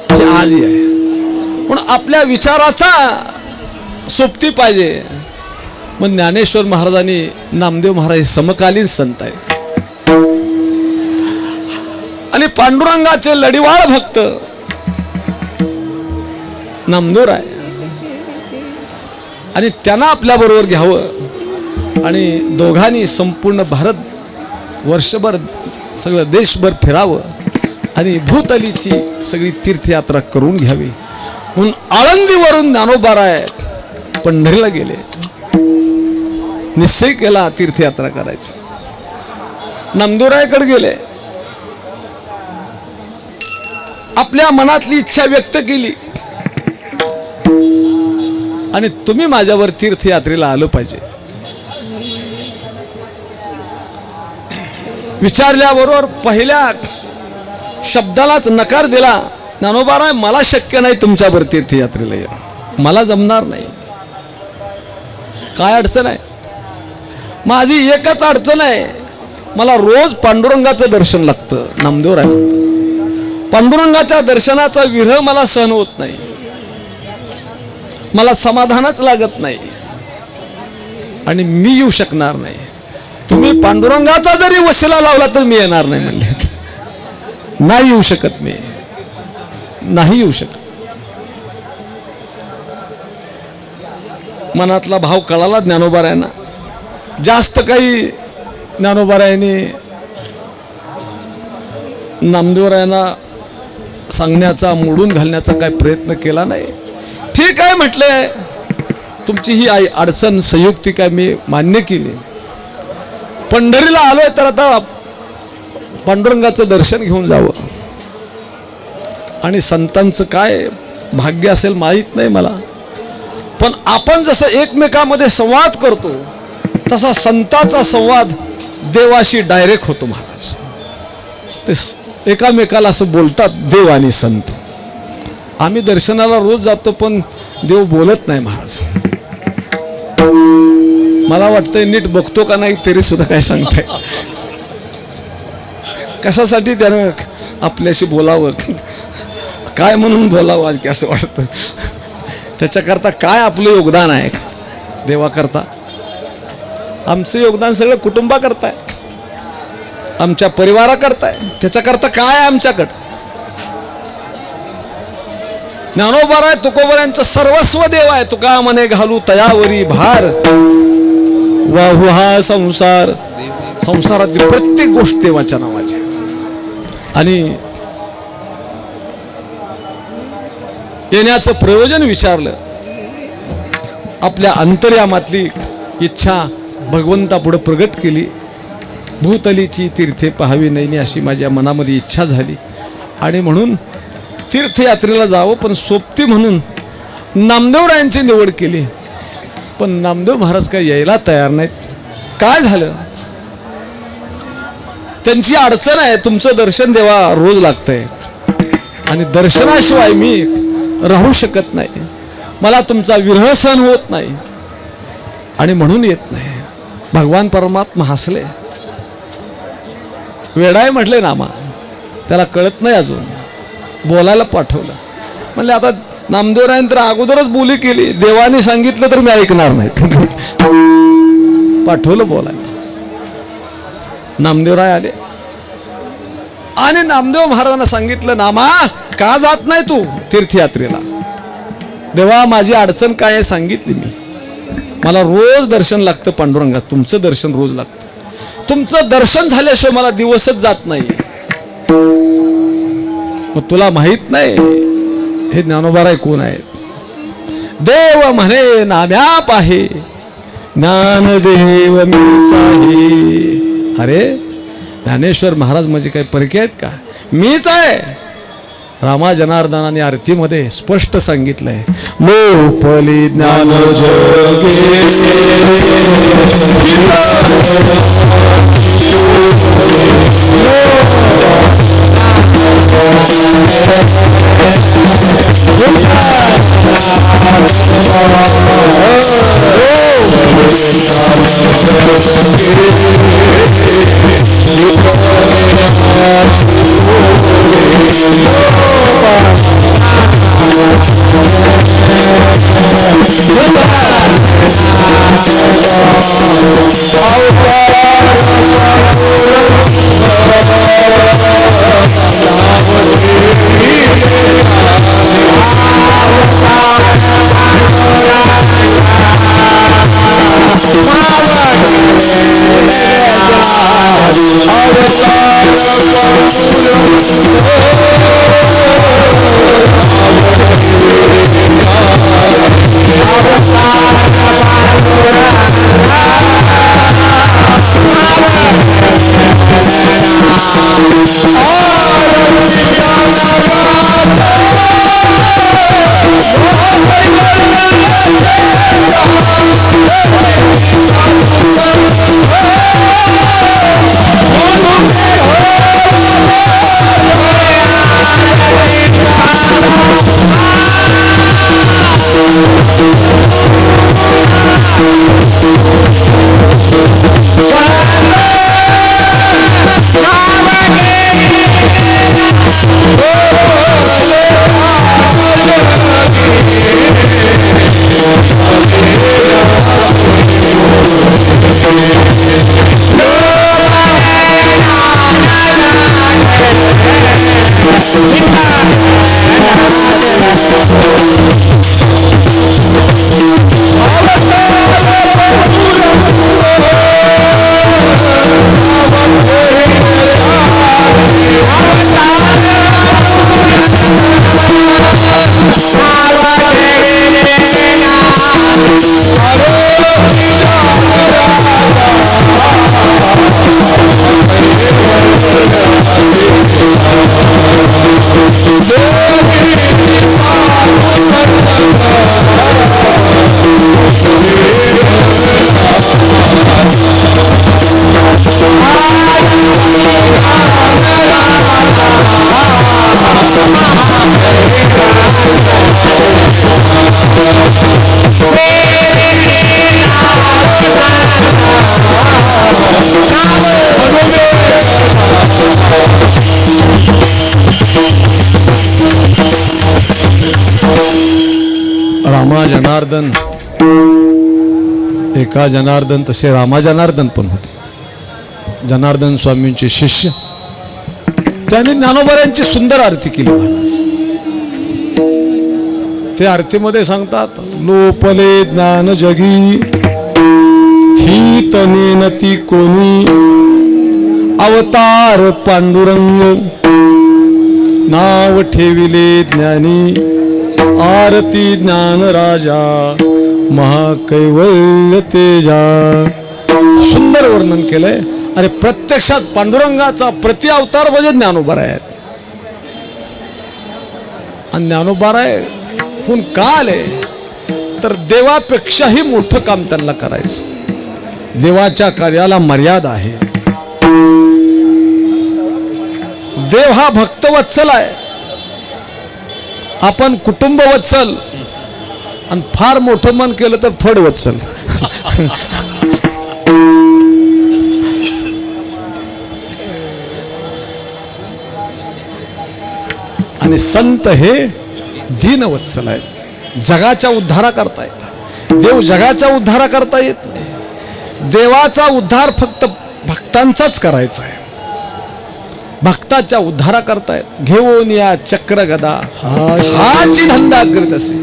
त्याला आजही आहे. पण आपल्या विचाराचा सोबती पाहिजे. मग ज्ञानेश्वर महाराजांनी, नामदेव महाराज समकालीन संत आहे आणि पांडुरंगाचे लढीवाळ भक्त नामदेव आहे आणि त्यांना आपल्या बरोबर घ्यावं आणि दोघांनी संपूर्ण भारत वर्षभर सगळं देशभर फिरावं आणि भूतलीची सगळी तीर्थयात्रा करून घ्यावी. म्हणून आळंदीवरून ज्ञानोबाराय पंढरीला गेले, निश्चय केला तीर्थयात्रा करायची. नामदेवरायकडे गेले, आपल्या मनातली इच्छा व्यक्त केली आणि तुम्ही माझ्यावर तीर्थयात्रेला आलं पाहिजे. विचारल्याबरोबर पहिल्या शब्दालाच नकार दिला. ज्ञानोबा मला शक्य नाही तुमच्यावर तीर्थयात्रेला येणं, मला जमणार नाही. काय अडचण आहे? माझी एकच अडचण आहे, मला रोज पांडुरंगाचं दर्शन लागतं. नामदेवराय पांडुरंगाच्या दर्शनाचा विरह मला सहन होत नाही, मला समाधानच लागत नाही आणि मी येऊ शकणार नाही. तुम्ही पांडुरंगाचा जरी वशिला लावला तर मी येणार नाही म्हणले. नाही येऊ शकत, मी नाही येऊ शकत. मनातला भाव कळाला ज्ञानोबारायांना. जास्त काही ज्ञानोबारायांनी नामदेवरायांना सांगण्याचा, मोडून घालण्याचा काही प्रयत्न केला नाही. ठीक आहे म्हटले, तुमची ही अडचण संयुक्तिक आहे, मी मान्य केली. पंढरीला आलोय तर आता पांडुरंगाचं दर्शन घेऊन जावं. आणि संतांचं काय भाग्य असेल माहीत नाही मला, पण आपण जसं एकमेकांमध्ये संवाद करतो तसा संताचा संवाद देवाशी डायरेक्ट होतो. महाराज ते एकामेकाला असं बोलतात, देव आणि संत. आम्ही दर्शनाला रोज जातो पण देव बोलत नाही महाराज. मला वाटतंय नीट बघतो का नाही तरी सुद्धा काय सांगताय. कशासाठी त्यानं आपल्याशी बोलावं, काय म्हणून बोलावं की असं वाटतं. त्याच्याकरता काय आपलं योगदान आहे देवाकरता? आमचं योगदान सगळं कुटुंबाकरता आहे, आमच्या परिवाराकरता आहे. त्याच्याकरता काय आमच्याकडं? ज्ञानोबा तुकोबऱ्यांचं सर्वस्व देव आहे. तुका म्हणे घालू तयावरी भार, वाहू हा संसार. संसारातली प्रत्येक गोष्ट देवाच्या नावाची. आणि येण्याचं प्रयोजन विचारलं, आपल्या अंतर्यामातली इच्छा भगवंतापुढे प्रगट केली. भूतलीची तीर्थे पाहावी नाही अशी माझ्या मनामध्ये इच्छा झाली आणि म्हणून तीर्थयात्रेला जावं. पण सोबती म्हणून नामदेवरायांची निवड केली, पण नामदेव महाराज काय यायला तयार नाहीत. काय झालं? त्यांची अडचण आहे. तुमचं दर्शन देवा रोज लागतंय आणि दर्शनाशिवाय मी राहू शकत नाही, मला तुमचा विरह सहन होत नाही आणि म्हणून येत नाही. भगवान परमात्मा हसले. वेडाय म्हटले नामा, त्याला कळत नाही अजून. बोलायला पाठवलं. म्हणले आता नामदेवरायांनी तर अगोदरच बोली केली, देवाने सांगितलं तर मी ऐकणार नाही. पाठवलं बोलायला. नामदेवराय आले आणि नामदेव महाराजांना सांगितलं, नामा का जात नाही तू तीर्थयात्रेला? देवा माझी अडचण काय आहे सांगितली मी. मला रोज दर्शन लागतं पांडुरंगात, तुमचं दर्शन रोज लागतं. तुमचं दर्शन झाल्याशिवाय मला दिवसच जात नाही. मग तुला माहित नाही हे ज्ञानोबाराय कोण आहेत? देव म्हणे नाम्या पाहे, ज्ञानदेव मीच आहे. अरे ज्ञानेश्वर महाराज म्हणजे काही परके आहेत का? मीच आहे. रामा जनार्दनाने आरतीमध्ये स्पष्ट सांगितलंय, लोपली ज्ञान जोगे अवतार रामा जनार्दन, एका जनार्दन तसे रामा जनार्दन पण होते, जनार्दन स्वामींचे शिष्य. त्यांनी ज्ञानोबाऱ्यांची सुंदर आरती केली महाराज. ते आरतीमध्ये सांगतात, लोपले ज्ञान जगी ही तने नती कोणी, अवतार पांडुरंग नाव ठेविले ज्ञानी, आरती ज्ञान राजा महाकैवल्य तेजा. सुंदर वर्णन केलंय. अरे प्रत्यक्षात पांडुरंगाचा प्रति अवतार म्हणजे ज्ञानोबाराय आहेत. आणि ज्ञानोबाराय कोण का आले तर देवापेक्षाही मोठं काम त्यांना करायचं. देवाच्या कार्याला मर्यादा आहे. देव हा भक्तवत्सल आहे. आपण कुटुंब वत्सल आणि फार मोठं मन केलं तर फड वत्सल. आणि संत हे दीनवत्सल आहेत. जगाच्या उद्धारा करता येतात. देव जगाच्या उद्धारा करता येत नाही. देवाचा उद्धार फक्त भक्तांचाच करायचा आहे. भक्ताच्या उद्धारा करतायत. घेऊन या चक्र गदा हाची धंदा करीत असे,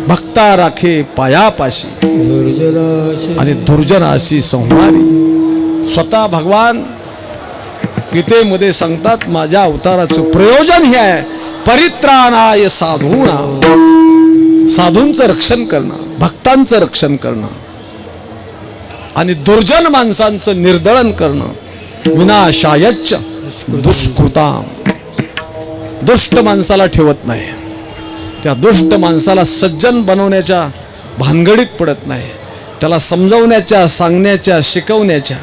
भक्ता राखे पायापाशी आणि दुर्जनाशी संहारी. स्वतः भगवान गीतेमध्ये सांगतात, माझ्या अवताराचं प्रयोजन हे आहे, परित्राणाय साधूना, साधूंचं रक्षण करणं, भक्तांचं रक्षण करणं आणि दुर्जन माणसांचं निर्दळन करणं. विनाशायच दुष्कृताम, दुष्ट माणसाला ठेवत नाही. त्या दुष्ट माणसाला सज्जन बनवण्याच्या भानगडीत पडत नाही. त्याला समजावण्याच्या, सांगण्याच्या, शिकवण्याच्या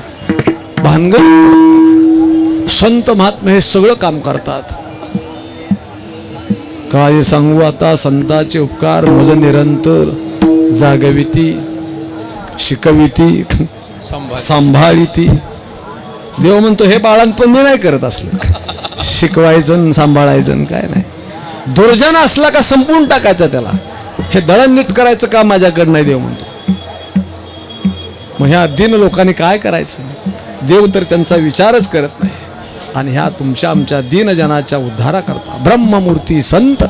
भानगडीत संत महात्मे हे सगळं काम करतात. काय सांगू आता संतांचे उपकार, मज निरंतर जागविती, शिकविती, सांभाळीती. देव म्हणतो हे बाळांपण मी नाही करत असलं, शिकवायचं सांभाळायचं काय नाही. दुर्जन असला का संपवून टाकायचं त्याला. हे दळण नीट करायचं काम माझ्याकडं नाही देव म्हणतो. मग ह्या दीन लोकांनी काय करायचं? देव तर त्यांचा विचारच करत नाही. आणि ह्या तुमच्या आमच्या दीनजनाच्या उद्धारा करता ब्रह्ममूर्ती संत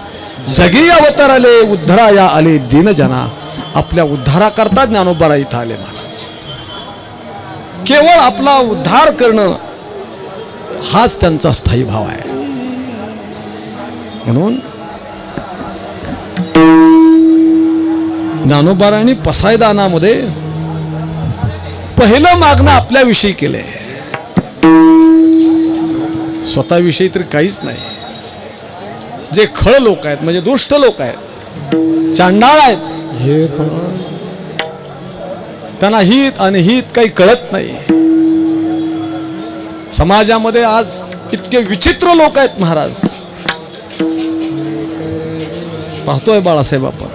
जगी अवतरले, उद्धराया आले दीनजना. आपल्या उद्धारा करता ज्ञानोबा इथं आले महाराज. केवळ आपला उद्धार करणं हाच त्यांचा स्थायी भाव आहे. म्हणून ज्ञानोबारांनी पसायदानामध्ये पहिलं मागणं आपल्याविषयी केलंय. स्वतःविषयी तर काहीच नाही. जे खळ लोक आहेत म्हणजे दुष्ट लोक आहेत, चांडाळ आहेत, त्यांना हित आणि हित काही कळत नाही. समाजामध्ये आज इतके विचित्र लोक आहेत महाराज. पाहतोय बाळासाहेब आपण,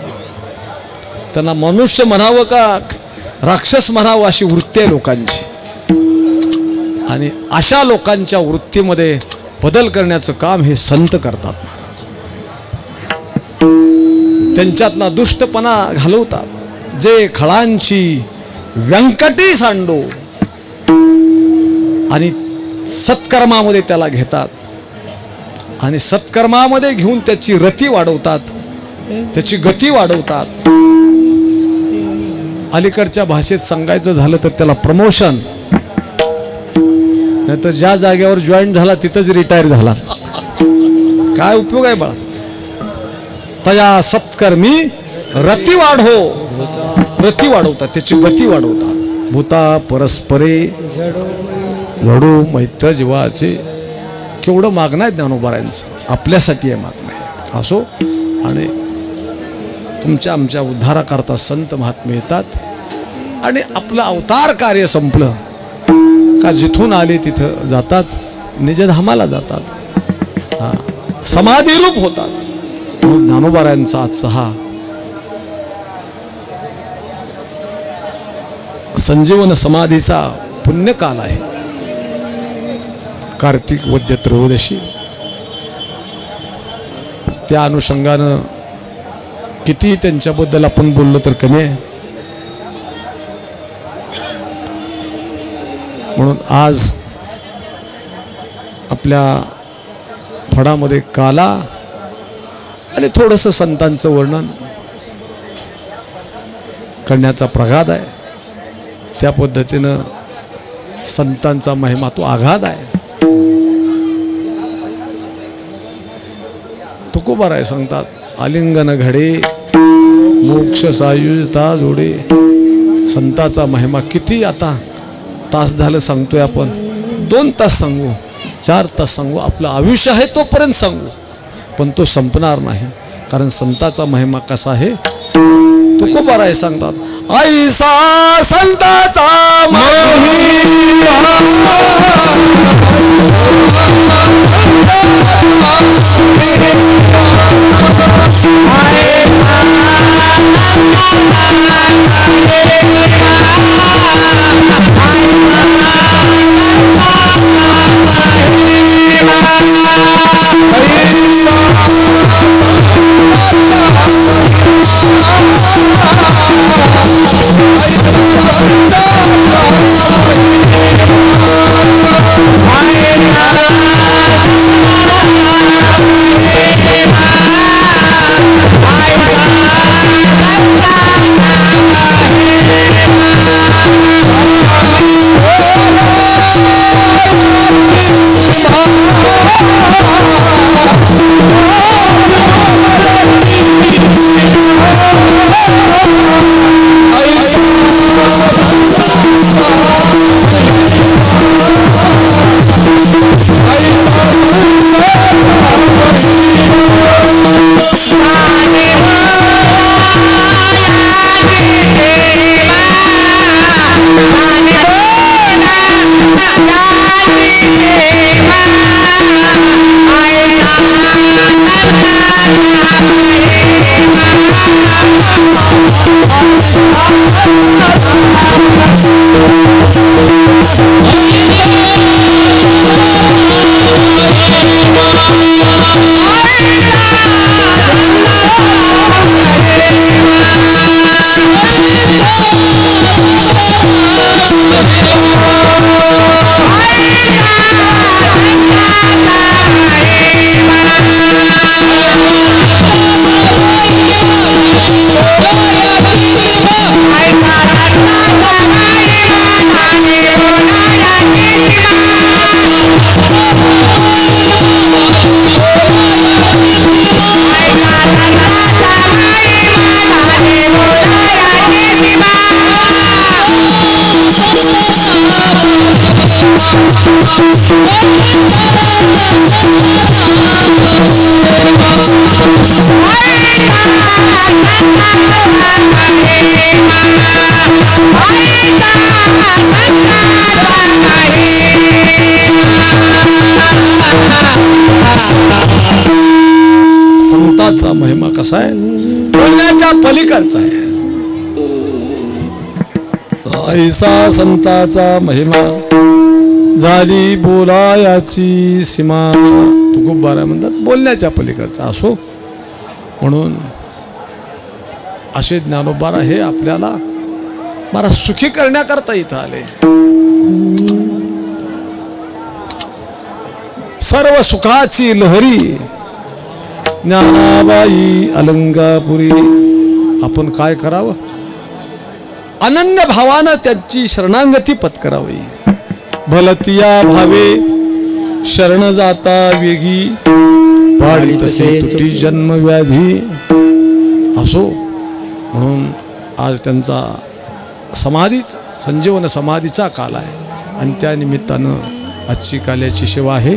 त्यांना मनुष्य म्हणावं का राक्षस म्हणावं अशी वृत्ती आहे लोकांची. आणि अशा लोकांच्या वृत्तीमध्ये बदल करण्याचं काम हे संत करतात महाराज. त्यांच्यातला दुष्टपणा घालवतात. जे खळांची व्यंकटी सांडो आणि सत्कर्मामध्ये त्याला घेतात आणि सत्कर्मामध्ये घेऊन त्याची रती वाढवतात, त्याची गती वाढवतात. अलीकडच्या भाषेत सांगायचं झालं तर त्याला प्रमोशन, नाही तर ज्या जागेवर जॉईन झाला तिथंच रिटायर झाला. काय उपयोग आहे बाळा? तया सत्कर्मी रती वाढो, रती वाढवतात, त्याची गती वाढवतात. भूता परस्परे लढू मैत्र जीवाचे. केवढं मागणं आहे ज्ञानोबारांचं, आपल्यासाठी आहे मागणं आहे. असो, आणि तुमच्या आमच्या उद्धाराकरता संत महात्मे येतात आणि आपलं अवतार कार्य संपलं का जिथून आले तिथं जातात, निजधामाला जातात, समाधीरूप होतात. ज्ञानोबारांचा आजचा हा संजीवन समाधीचा पुण्यकाल आहे. कार्तिक वद्य त्रयोदशी, त्या अनुषंगानं किती त्यांच्याबद्दल आपण बोललो तर कमी आहे. म्हणून आज आपल्या फडामध्ये काला आणि थोडंसं संतांचं वर्णन करण्याचा प्रघात आहे. त्या पद्धतीनं संतांचा महिमा तो आघात आहे. तुकोबाराय सांगतात आलिंगन घडे मोक्ष सायुजता जोडे. संताचा महिमा किती आता तास झालं सांगतोय आपण. 2 तास सांगू, 4 तास सांगू, आपलं आयुष्य आहे तोपर्यंत सांगू, पण तो संपणार नाही. कारण संताचा महिमा कसा आहे तुकोबाराय सांगतात ऐसा संताचा संताचा महिमा कसा आहे बोलण्याच्या पलीकडचा आहे. ऐसा संताचा महिमा झाली बोलायाची सीमा. तुकोबाराय म्हणतात बोलण्याच्या पलीकडचा असो. म्हणून असे ज्ञानोबारा हे आपल्याला मला सुखी करण्याकरता इथं आले. सर्व सुखाची लहरी ज्ञानाबाई अलंकापुरी. आपण काय करावं अनन्य भावानं त्यांची शरणागती पत्करावी. भलतिया भावे शरण जाता वेगी पाडी तसे तुटी जन्म व्याधी असो. म्हणून आज त्यांचा संजीवन समाधीचा काल आहे आणि त्या निमित्तानं आजची काल्याची सेवा आहे.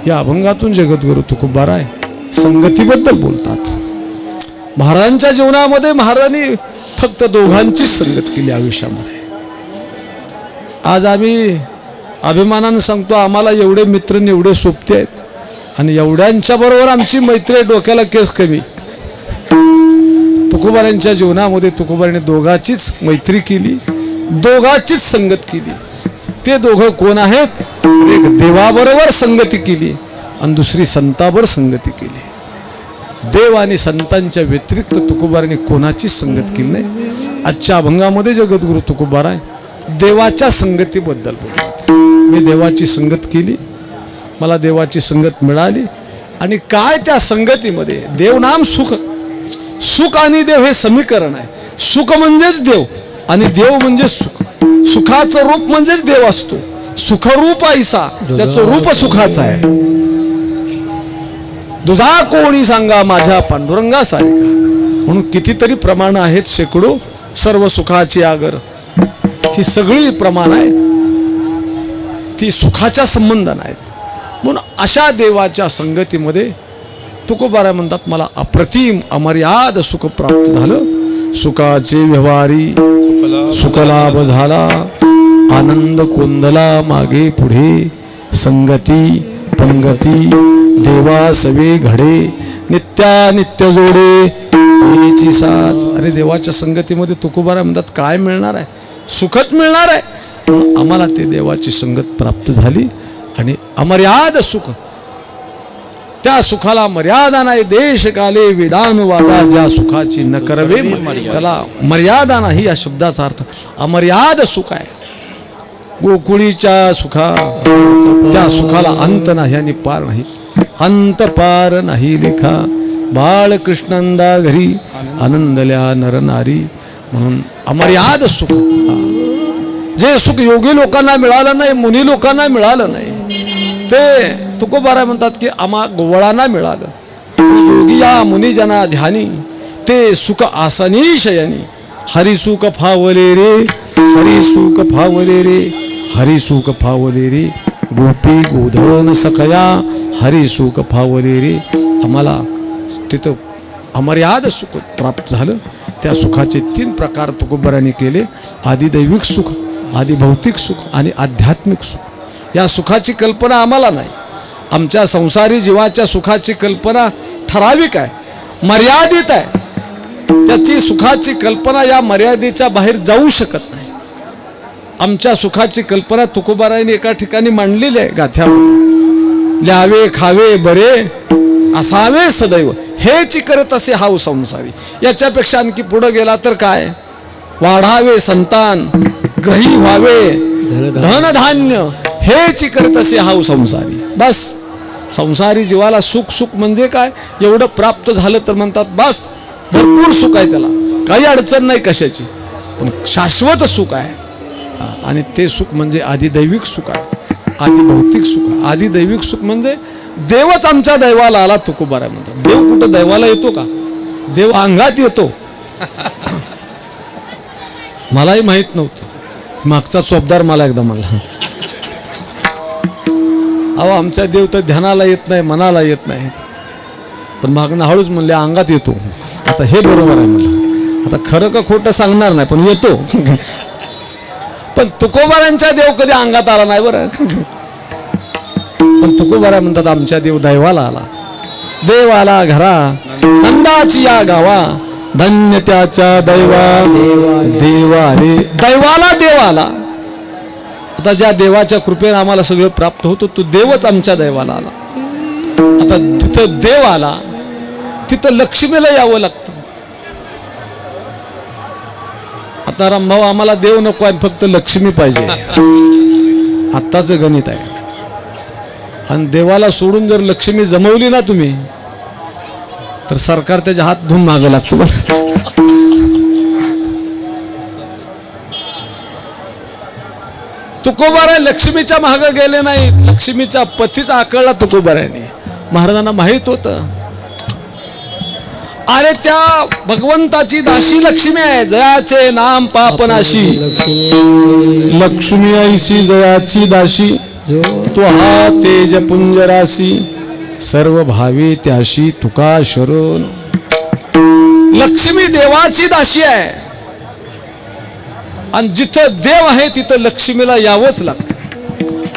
या अभंगातून जगद्गुरु तुकोबाराय संगतीबद्दल बोलतात. महाराजांच्या जीवनामध्ये महाराजांनी फक्त दोघांचीच संगत केली आयुष्यामध्ये. आज आम्ही अभिमानानं सांगतो आम्हाला एवढे मित्र एवढे सोबते आहेत आणि एवढ्यांच्या बरोबर आमची मैत्री डोक्याला केस कमी. तुकोबारांच्या जीवनामध्ये तुकोबारांनी दोघांचीच मैत्री केली, दोघांचीच संगत केली. ते दोघं कोण आहेत? एक देवाबरोबर संगती केली आणि दुसरी संताबरोबर संगती केली. देव आणि संतांच्या व्यतिरिक्त तुकोबारांनी कोणाचीच संगत केली नाही. आजच्या अभंगामध्ये जगद्गुरु तुकोबाराय देवाच्या संगतीबद्दल बोलतात. मी देवाची संगत केली, मला देवाची संगत मिळाली आणि काय त्या संगतीमध्ये देवनाम सुख. सुख आणि देव हे समीकरण आहे. सुख म्हणजेच देव आणि देव म्हणजे सुख. सुखाचं रूप म्हणजेच देव असतो. सुखरूप ऐसा त्याचं रूप सुखाचं आहे. दुजा कोणी सांगा माझ्या पांडुरंगा सारिका. म्हणून कितीतरी प्रमाण आहेत, शेकडो. सर्व सुखाची आगर ही सगळी प्रमाण आहे, ती सुखाच्या संबंधान आहेत. म्हणून अशा देवाच्या संगतीमध्ये तुकोबाराय म्हणतात मला अप्रतिम अमर्याद सुख प्राप्त झालं. सुखाचे व्यवहारी सुखलाभ झाला, आनंद कोंदला मागे पुढे. संगती पंगती देवा सवे घडे, नित्यानित्य जोडे याची साच. अरे देवाच्या संगतीमध्ये तुकोबाराय म्हणतात काय मिळणार आहे? सुखच मिळणार आहे. आम्हाला ते देवाची संगत प्राप्त झाली आणि अमर्याद सुख. त्या सुखाला मर्यादा नाही. देश काले विधान वादा ज्या सुखाची न करवे त्याला मर्यादा नाही या शब्दाचा अर्थ अमर्याद सुख आहे. गोकुळीच्या सुखा त्या सुखाला अंत नाही आणि पार नाही. अंत पार नाही लेखा, बाळकृष्णंदा घरी आनंदल्या नर नारी. म्हणून अमर्याद सुख, जे सुख योगी लोकांना मिळालं नाही, मुनी लोकांना मिळालं नाही, ते तुकोबाराय म्हणतात की आम्हा गोवळांना मिळालं. योगी या मुनिजना ध्यानी ते सुख आसनी शयनी. हरिसुख फावले रे, हरिसुख फावले रे, हरिसुख फावले रे. गोपी गोधन सखया हरिसुख फावले रे. आम्हाला तिथं अमर्याद सुख प्राप्त झालं. त्या सुखाचे 3 प्रकार तुकोबारांनी केले. आदिदैविक सुख, आदिभौतिक सुख आणि आध्यात्मिक सुख. या सुखाची कल्पना आम्हाला नाही. आमच्या संसारी जीवाच्या सुखाची कल्पना ठराविक आहे, मर्यादित आहे. त्याची सुखाची कल्पना या मर्यादेच्या बाहेर जाऊ शकत नाही. आमच्या सुखाची कल्पना तुकोबारायांनी एका ठिकाणी मांडलेली आहे गाथ्यामध्ये. ल्यावे खावे बरे असावे सदैव, हेच करत असे हाव संसारी. याच्यापेक्षा आणखी पुढे गेला तर काय? वाढावे संतान, ग्रही व्हावे धनधान्य, हेच करत असे हाव संसारी. बस संसारी जीवाला सुख सुख म्हणजे काय? एवढं प्राप्त झालं तर म्हणतात बस भरपूर सुख आहे, त्याला काही अडचण नाही कशाची, पण शाश्वत सुख आहे. आणि ते सुख म्हणजे आदिदैविक सुख आहे, आदिभौतिक सुख. आदिदैविक सुख म्हणजे देवच आमच्या दैवाला आला. तुकोबाराय म्हणतात देव कुठं दैवाला येतो का? देव अंगात येतो. मलाही माहित नव्हतं. मागचा चोपदार मला एकदा म्हणला, अहो आमचा देव तर ध्यानाला येत नाही, मनाला येत नाही, पण मागणं हळूच म्हणले अंगात येतो. आता हे बरोबर आहे म्हणलं. आता खरं का खोटं सांगणार नाही, पण येतो. पण तुकोबारांचा देव कधी अंगात आला नाही बरं. पण तुकोबाराय म्हणतात आमच्या देव दैवाला आला. देव आला घरा नंदाची या गावा, धन्य त्याच्या दैवा देवाले. दैवाला देव आला. आता ज्या देवाच्या कृपेने आम्हाला सगळं प्राप्त होतं, तो देवच आमच्या दैवाला आला. आता तिथं देव आला, तिथं लक्ष्मीला यावं लागतं. आता रामभाऊ आम्हाला देव नको आहे, फक्त लक्ष्मी पाहिजे. आत्ताचं गणित आहे. आणि देवाला सोडून जर लक्ष्मी जमवली ना तुम्ही, तर सरकार त्याच्या हात धुवून मागं लागतो. तुकोबाराय लक्ष्मीच्या मागे गेले नाहीत, लक्ष्मीच्या पतीचा आकळला तुकोबारायने. महाराजांना माहित होतं, अरे त्या भगवंताची दाशी लक्ष्मी आहे. जयाचे नाम पापनाशी, लक्ष्मी ऐशी जयाची दाशी. तो हा तेज पुंजराशी, सर्व भावे त्याशी तुका शरण. लक्ष्मी देवाची दाशी आहे. आणि जिथं देव आहे तिथं लक्ष्मीला यावंच लागतं.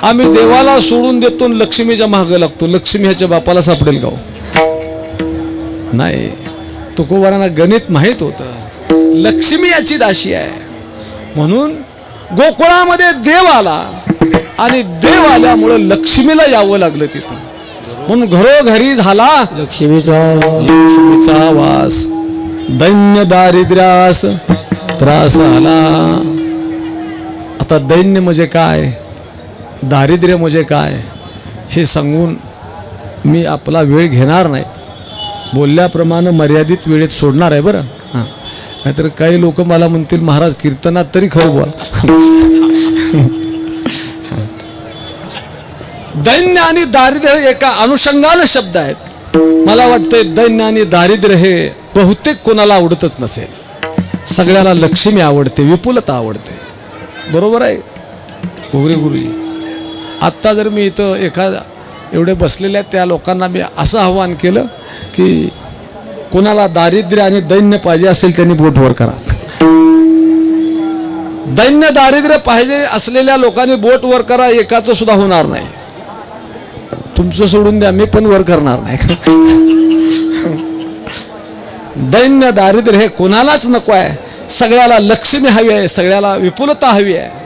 आम्ही देवाला सोडून देतो, लक्ष्मीच्या मागे लागतो. लक्ष्मी ह्याच्या बापाला सापडेल का? नाही. तुकोबारांना गणित माहित होतं, लक्ष्मी याची दाशी आहे. म्हणून गोकुळामध्ये देव आला आणि देव आल्यामुळं लक्ष्मीला यावं लागलं तिथं. म्हणून घरोघरी झाला लक्ष्मीचा वास. दैन्य दारिद्र्यास त्रास आला. आता दैन्य म्हणजे काय, दारिद्र्य म्हणजे काय हे सांगून मी आपला वेळ घेणार नाही. बोलल्याप्रमाणे मर्यादित वेळेत सोडणार आहे बरं. हां, नाहीतर काही लोक मला म्हणतील महाराज कीर्तनात तरी खरं बोल. दैन्य आणि दारिद्र्य एका अनुषंगाने शब्द आहेत. मला वाटतंय दैन्य आणि दारिद्र्य हे बहुतेक कोणाला आवडतच नसेल. सगळ्याला लक्ष्मी आवडते, विपुलता आवडते. बरोबर आहे गोगरे गुरुजी. आत्ता जर मी इथं एखादा एवढे बसलेले आहेत त्या लोकांना मी असं आव्हान केलं की कोणाला दारिद्र्य आणि दैन्य पाहिजे असेल त्यांनी बोट वर करा. दैन्य दारिद्र्य पाहिजे असलेल्या लोकांनी बोट वर करा. एकाचं सुद्धा होणार नाही. तुमचं सोडून द्या, मी पण वर करणार नाही. दैन्य दारिद्र्य हे कोणालाच नको आहे. सगळ्याला लक्ष्मी हवी आहे, सगळ्याला विपुलता हवी आहे.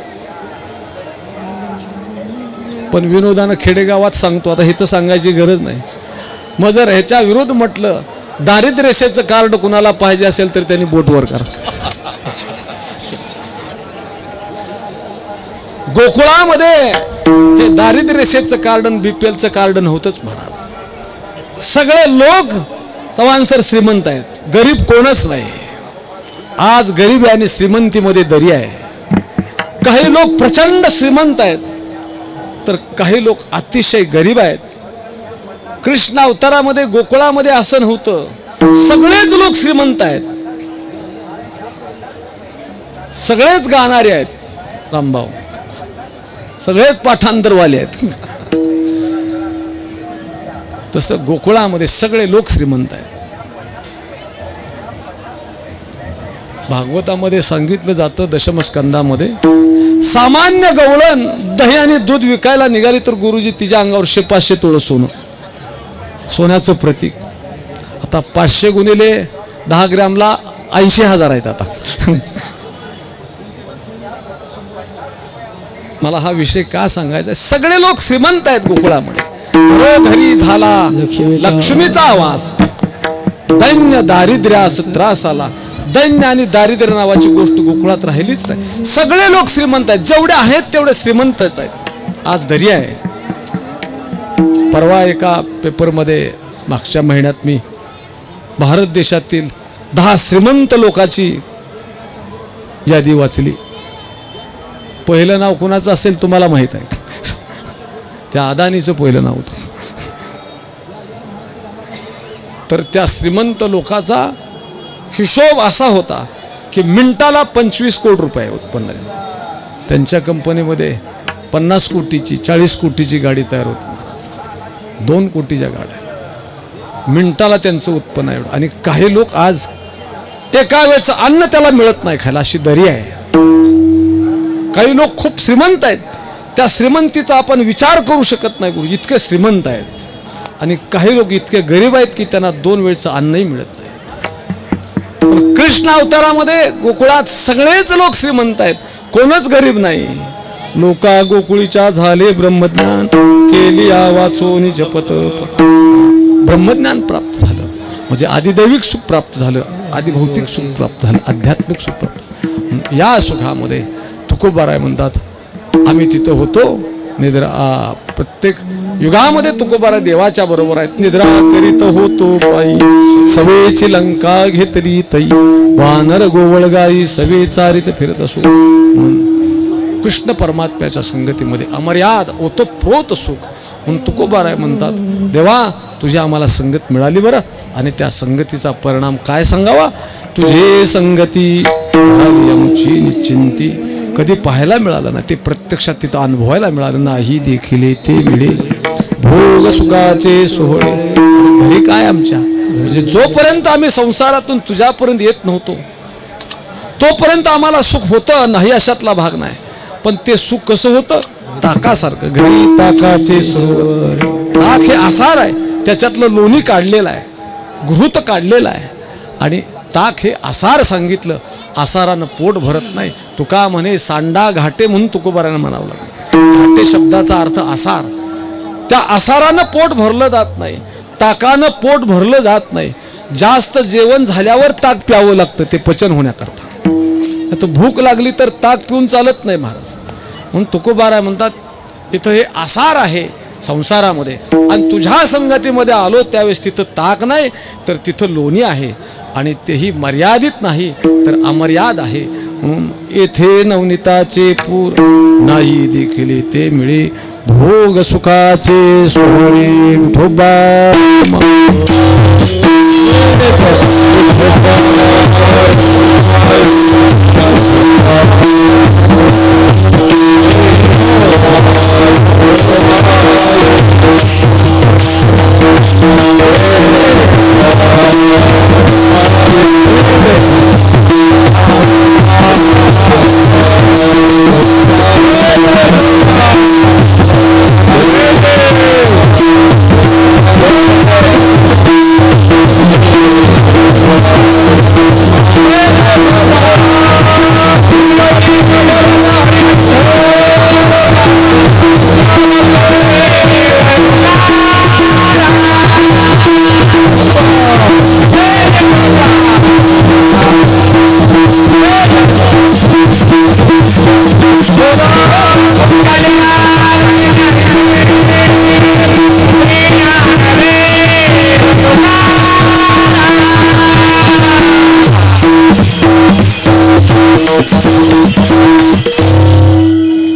पण विनोदानं खेडेगावात सांगतो, आता हे तर सांगायची गरज नाही. मग जर ह्याच्या विरोध म्हटलं दारिद्र्य रेषेचं कार्ड कुणाला पाहिजे असेल तर त्यांनी बोट वर करा. गोकुळामध्ये हे दारिद्र्य रेषेचं कार्ड बीपीएलचं कार्ड नव्हतंच महाराज. सगळे लोक तवानसर श्रीमंत आहेत, गरीब कोणच नाही. आज गरिबी आणि श्रीमंतीमध्ये दरी आहे. काही लोक प्रचंड श्रीमंत आहेत तर काही लोक अतिशय गरीब आहेत. कृष्ण अवतारामध्ये गोकुळामध्ये असं नव्हतं. सगळेच लोक श्रीमंत आहेत, सगळेच गाणारे आहेत रामभाऊ, सगळेच पाठांतरवाले आहेत. तसं गोकुळामध्ये सगळे लोक श्रीमंत आहेत. भागवतामध्ये सांगितलं जातं दशमस्कंदामध्ये, सामान्य गवळण दही आणि दूध विकायला निघाली तर गुरुजी तिच्या अंगावर 500 तोळं सोनं, सोन्याचं प्रतीक. आता 500 गुणिले 10 ग्रॅमला 80,000 आहेत. आता मला हा विषय का सांगायचा, सगळे लोक श्रीमंत आहेत गोकुळामध्ये. घरोघरी झाला लक्ष्मीचा वास. दैन्य दारिद्र्यास त्रास आला. दैन्य आणि दारिद्र्य नावाची गोष्ट गोकुळात राहिलीच नाही. सगळे लोक श्रीमंत आहेत, जेवढे आहेत तेवढे श्रीमंतच आहेत. आज दर्या आहे. परवा एका पेपरमध्ये मागच्या महिन्यात मी भारत देशातील 10 श्रीमंत लोकांची यादी वाचली. पहिलं नाव कोणाचं असेल तुम्हाला माहित आहे, त्या अदानीचं पहिलं नाव होतं. तर त्या श्रीमंत लोकांचा हिशोब असा होता की मिनिटाला 25 कोटी रुपये उत्पन्न. त्यांच्या कंपनीमध्ये 50 कोटीची 40 कोटीची गाडी तयार होती. 2 कोटीच्या गाड्या मिनिटाला त्यांचं उत्पन्न एवढं. आणि काही लोक आज एका वेळचं अन्न त्याला मिळत नाही खायला, अशी दरी आहे. काही लोक खूप श्रीमंत आहेत, त्या श्रीमंतीचा आपण विचार करू शकत नाही गुरु, इतके श्रीमंत आहेत. आणि काही लोक इतके गरीब आहेत की त्यांना 2 वेळचं अन्नही मिळत नाही. पण कृष्ण अवतारामध्ये गोकुळात सगळेच लोक श्रीमंत आहेत, कोणच गरीब नाही. लोका गोकुळीच्या झाले ब्रह्मज्ञान, केली वाचून जपत. ब्रह्मज्ञान प्राप्त झालं म्हणजे आदिदैविक सुख प्राप्त झालं, आदिभौतिक सुख प्राप्त झालं, आध्यात्मिक सुख प्राप्त. या सुखामध्ये तुकोबाराय म्हणतात, आम्ही तिथं होतो निद्रा. प्रत्येक युगामध्ये तुकोबाराय देवाच्या बरोबर आहेत. निद्रा करीत होतो पायी, सवेची लंका घेतली तई, वानर गोवळगाई सवे चारित फिरत असो. म्हणून कृष्ण परमात्म्याच्या संगतीमध्ये अमर्याद ओतप्रोत सुख. म्हणून तुकोबाराय म्हणतात, देवा तुझी आम्हाला संगत मिळाली बरं, आणि त्या संगतीचा परिणाम काय सांगावा. तुझे संगती झाली आमची निश्चिंती. कधी पाहायला मिळालं ना, ते प्रत्यक्षात तिथं अनुभवायला मिळालं नाही. देखील ते मिळे भोग सुखाचे सोहळे. घरी काय आमच्या, म्हणजे जोपर्यंत आम्ही संसारातून तुझ्यापर्यंत येत नव्हतो तोपर्यंत आम्हाला सुख होतं नाही, अशातला भाग नाही. पण ते सुख कसं होतं, ताकासारखं. घरी ताकाचे सरोवर. ताक हे आसार आहे, त्याच्यातलं लोणी काढलेलं आहे, घृत काढलेलं आहे. आणि ताक हे आसार सांगितलं. आसारानं पोट भरत नाही. तुका म्हणे सांडा घाटे म्हणून तुकोबारानं म्हणावं लागलं. घाटे शब्दाचा अर्थ आसार. त्या आसारानं पोट भरलं जात नाही, ताकानं पोट भरलं जात नाही. जास्त जेवण झाल्यावर ताक प्यावं लागतं ते पचन होण्याकरता. आता भूक लागली तर ताक पिऊन चालत नाही महाराज. म्हणून तुकोबाराय म्हणतात इथं हे आसार आहे संसारामध्ये, आणि तुझ्या संगतीमध्ये आलो त्यावेळेस तिथं ताक नाही तर तिथं लोणी आहे, आणि तेही मर्यादित नाही तर अमर्याद आहे. म्हणून येथे नवनीताचे पूर नाही देखील ते मिळे, भोग सुखाचे सोहळे विठोबा.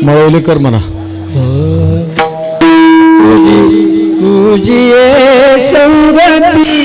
मळवलीकर म्हणा. तुझी संगती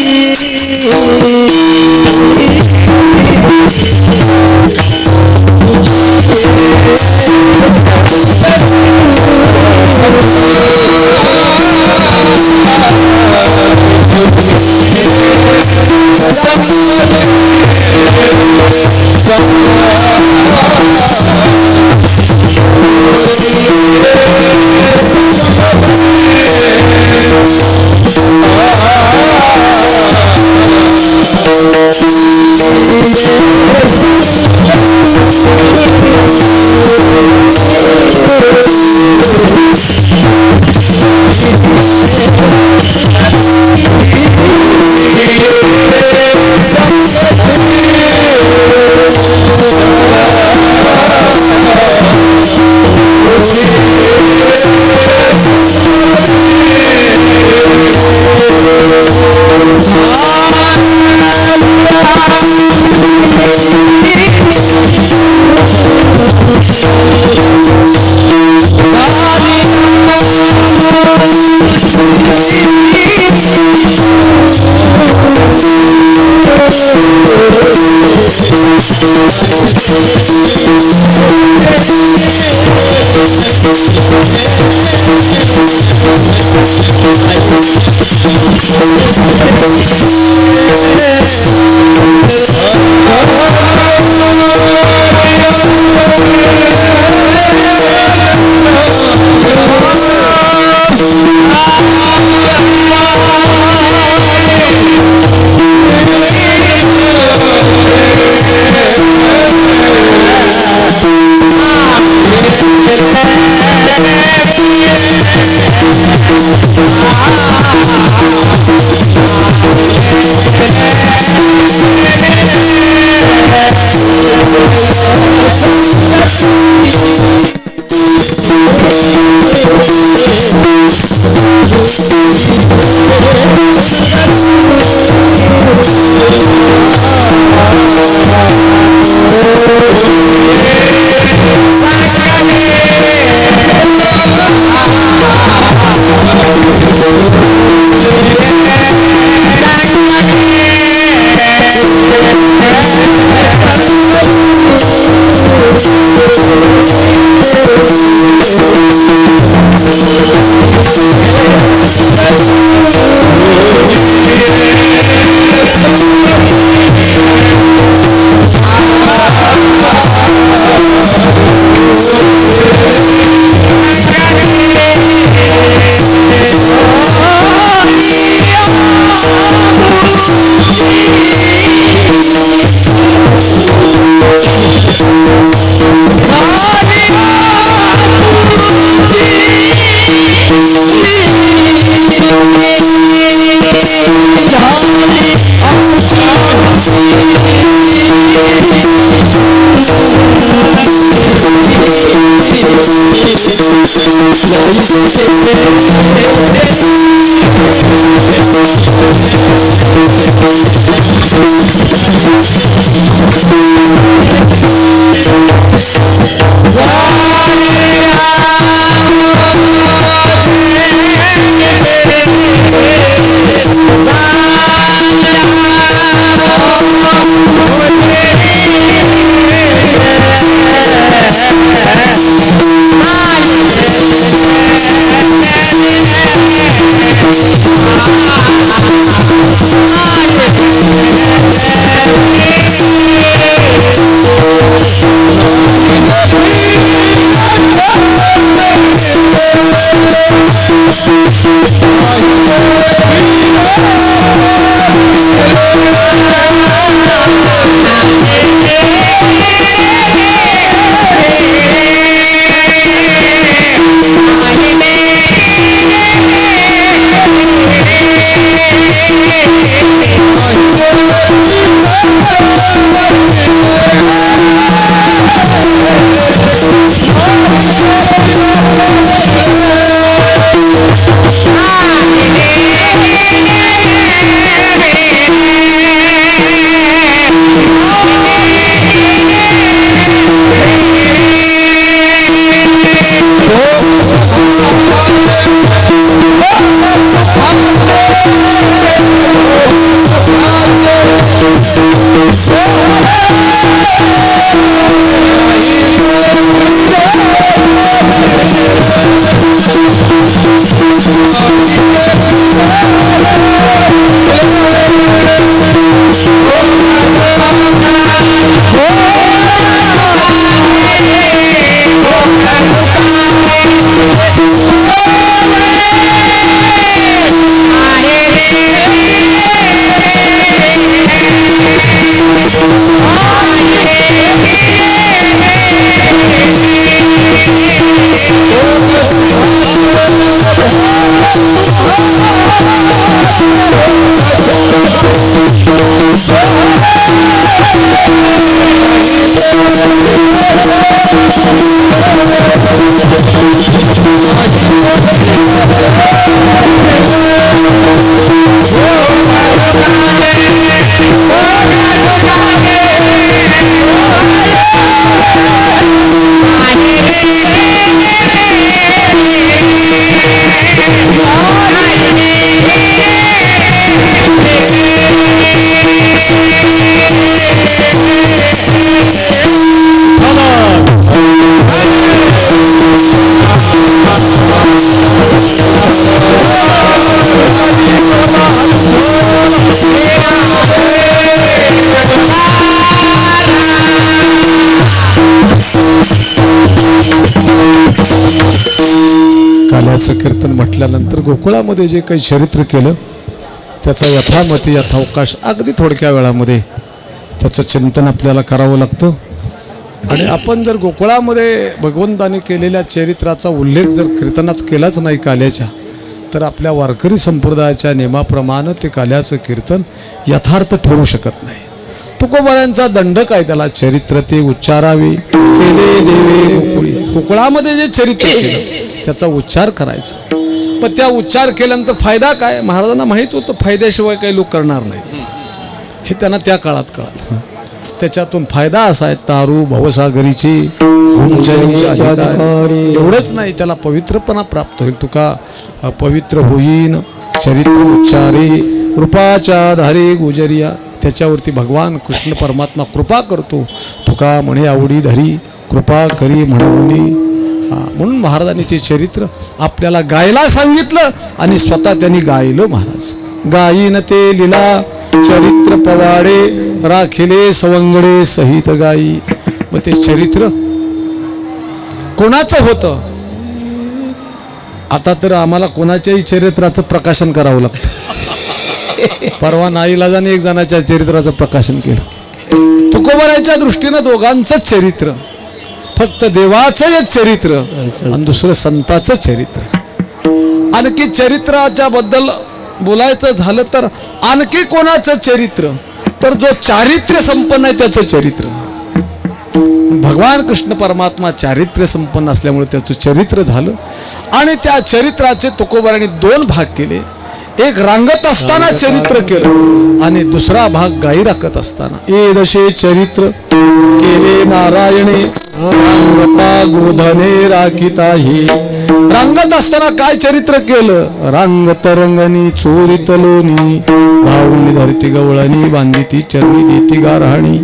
काल्याचं कीर्तन म्हटल्यानंतर गोकुळामध्ये जे काही चरित्र केलं त्याचा यथामती यथावकाश अगदी थोडक्या वेळामध्ये त्याचं चिंतन आपल्याला करावं लागतं. आणि आपण जर गोकुळामध्ये भगवंताने केलेल्या चरित्राचा उल्लेख जर कीर्तनात केलाच नाही काल्याच्या, तर आपल्या वारकरी संप्रदायाच्या नियमाप्रमाणे ते काल्याचं कीर्तन यथार्थ ठरू शकत नाही. तुकोबारांचा दंडक आहे त्याला, चरित्र ते उच्चारावे केले देवे गोकुळी. गोकुळामध्ये जे चरित्र केलं त्याचा उच्चार करायचा. पण त्या उच्चार केल्यानंतर फायदा काय? महाराजांना माहीत होतं फायद्याशिवाय काही लोक करणार नाहीत, हे त्यांना त्या काळात कळत. त्याच्यातून फायदा असा आहे, तारू भवसागरीची एवढंच नाही, त्याला पवित्रपणा प्राप्त होईल. तुका पवित्र होईन चरित्र उच्चारे कृपाच्या धारे गुजरिया. त्याच्यावरती भगवान कृष्ण परमात्मा कृपा करतो. तुका म्हणे आवडी धरी कृपा करी म्हणून. म्हणून महाराजांनी ते चरित्र आपल्याला गायला सांगितलं आणि स्वतः त्यांनी गायलं. महाराज गायीन ते लीला चरित्र पवाडे राखिले सवंगडे सहित गायी. मग ते चरित्र कोणाचं होतं? आता तर आम्हाला कोणाच्याही चरित्राचं प्रकाशन करावं लागतं. परवा नाईलाजाने एक जणाच्या चरित्राचं प्रकाशन केलं. तुकोबाराच्या दृष्टीनं दोघांचंच चरित्र, फक्त देवाचं एक चरित्र आणि दुसरं संताचं चरित्र. आणखी चरित्राच्या बद्दल बोलायचं झालं तर आणखी कोणाचं चरित्र? तर जो चारित्र्य संपन्न आहे त्याचं चरित्र. भगवान कृष्ण परमात्मा चारित्र्य संपन्न असल्यामुळे त्याचं चरित्र झालं. आणि त्या चरित्राचे तुकोबारांनी 2 भाग केले. एक रांगत असताना चरित्र केलं आणि दुसरा भाग गाई राखत असताना. एदशे चरित्र केले नारायणे रांगता गोधने राखिता हे. रांगत असताना काय चरित्र केलं? रांगत रंगनी चोरीत लोणी धावून धरती गवळणी बांधिती चरणी देती गारहाणी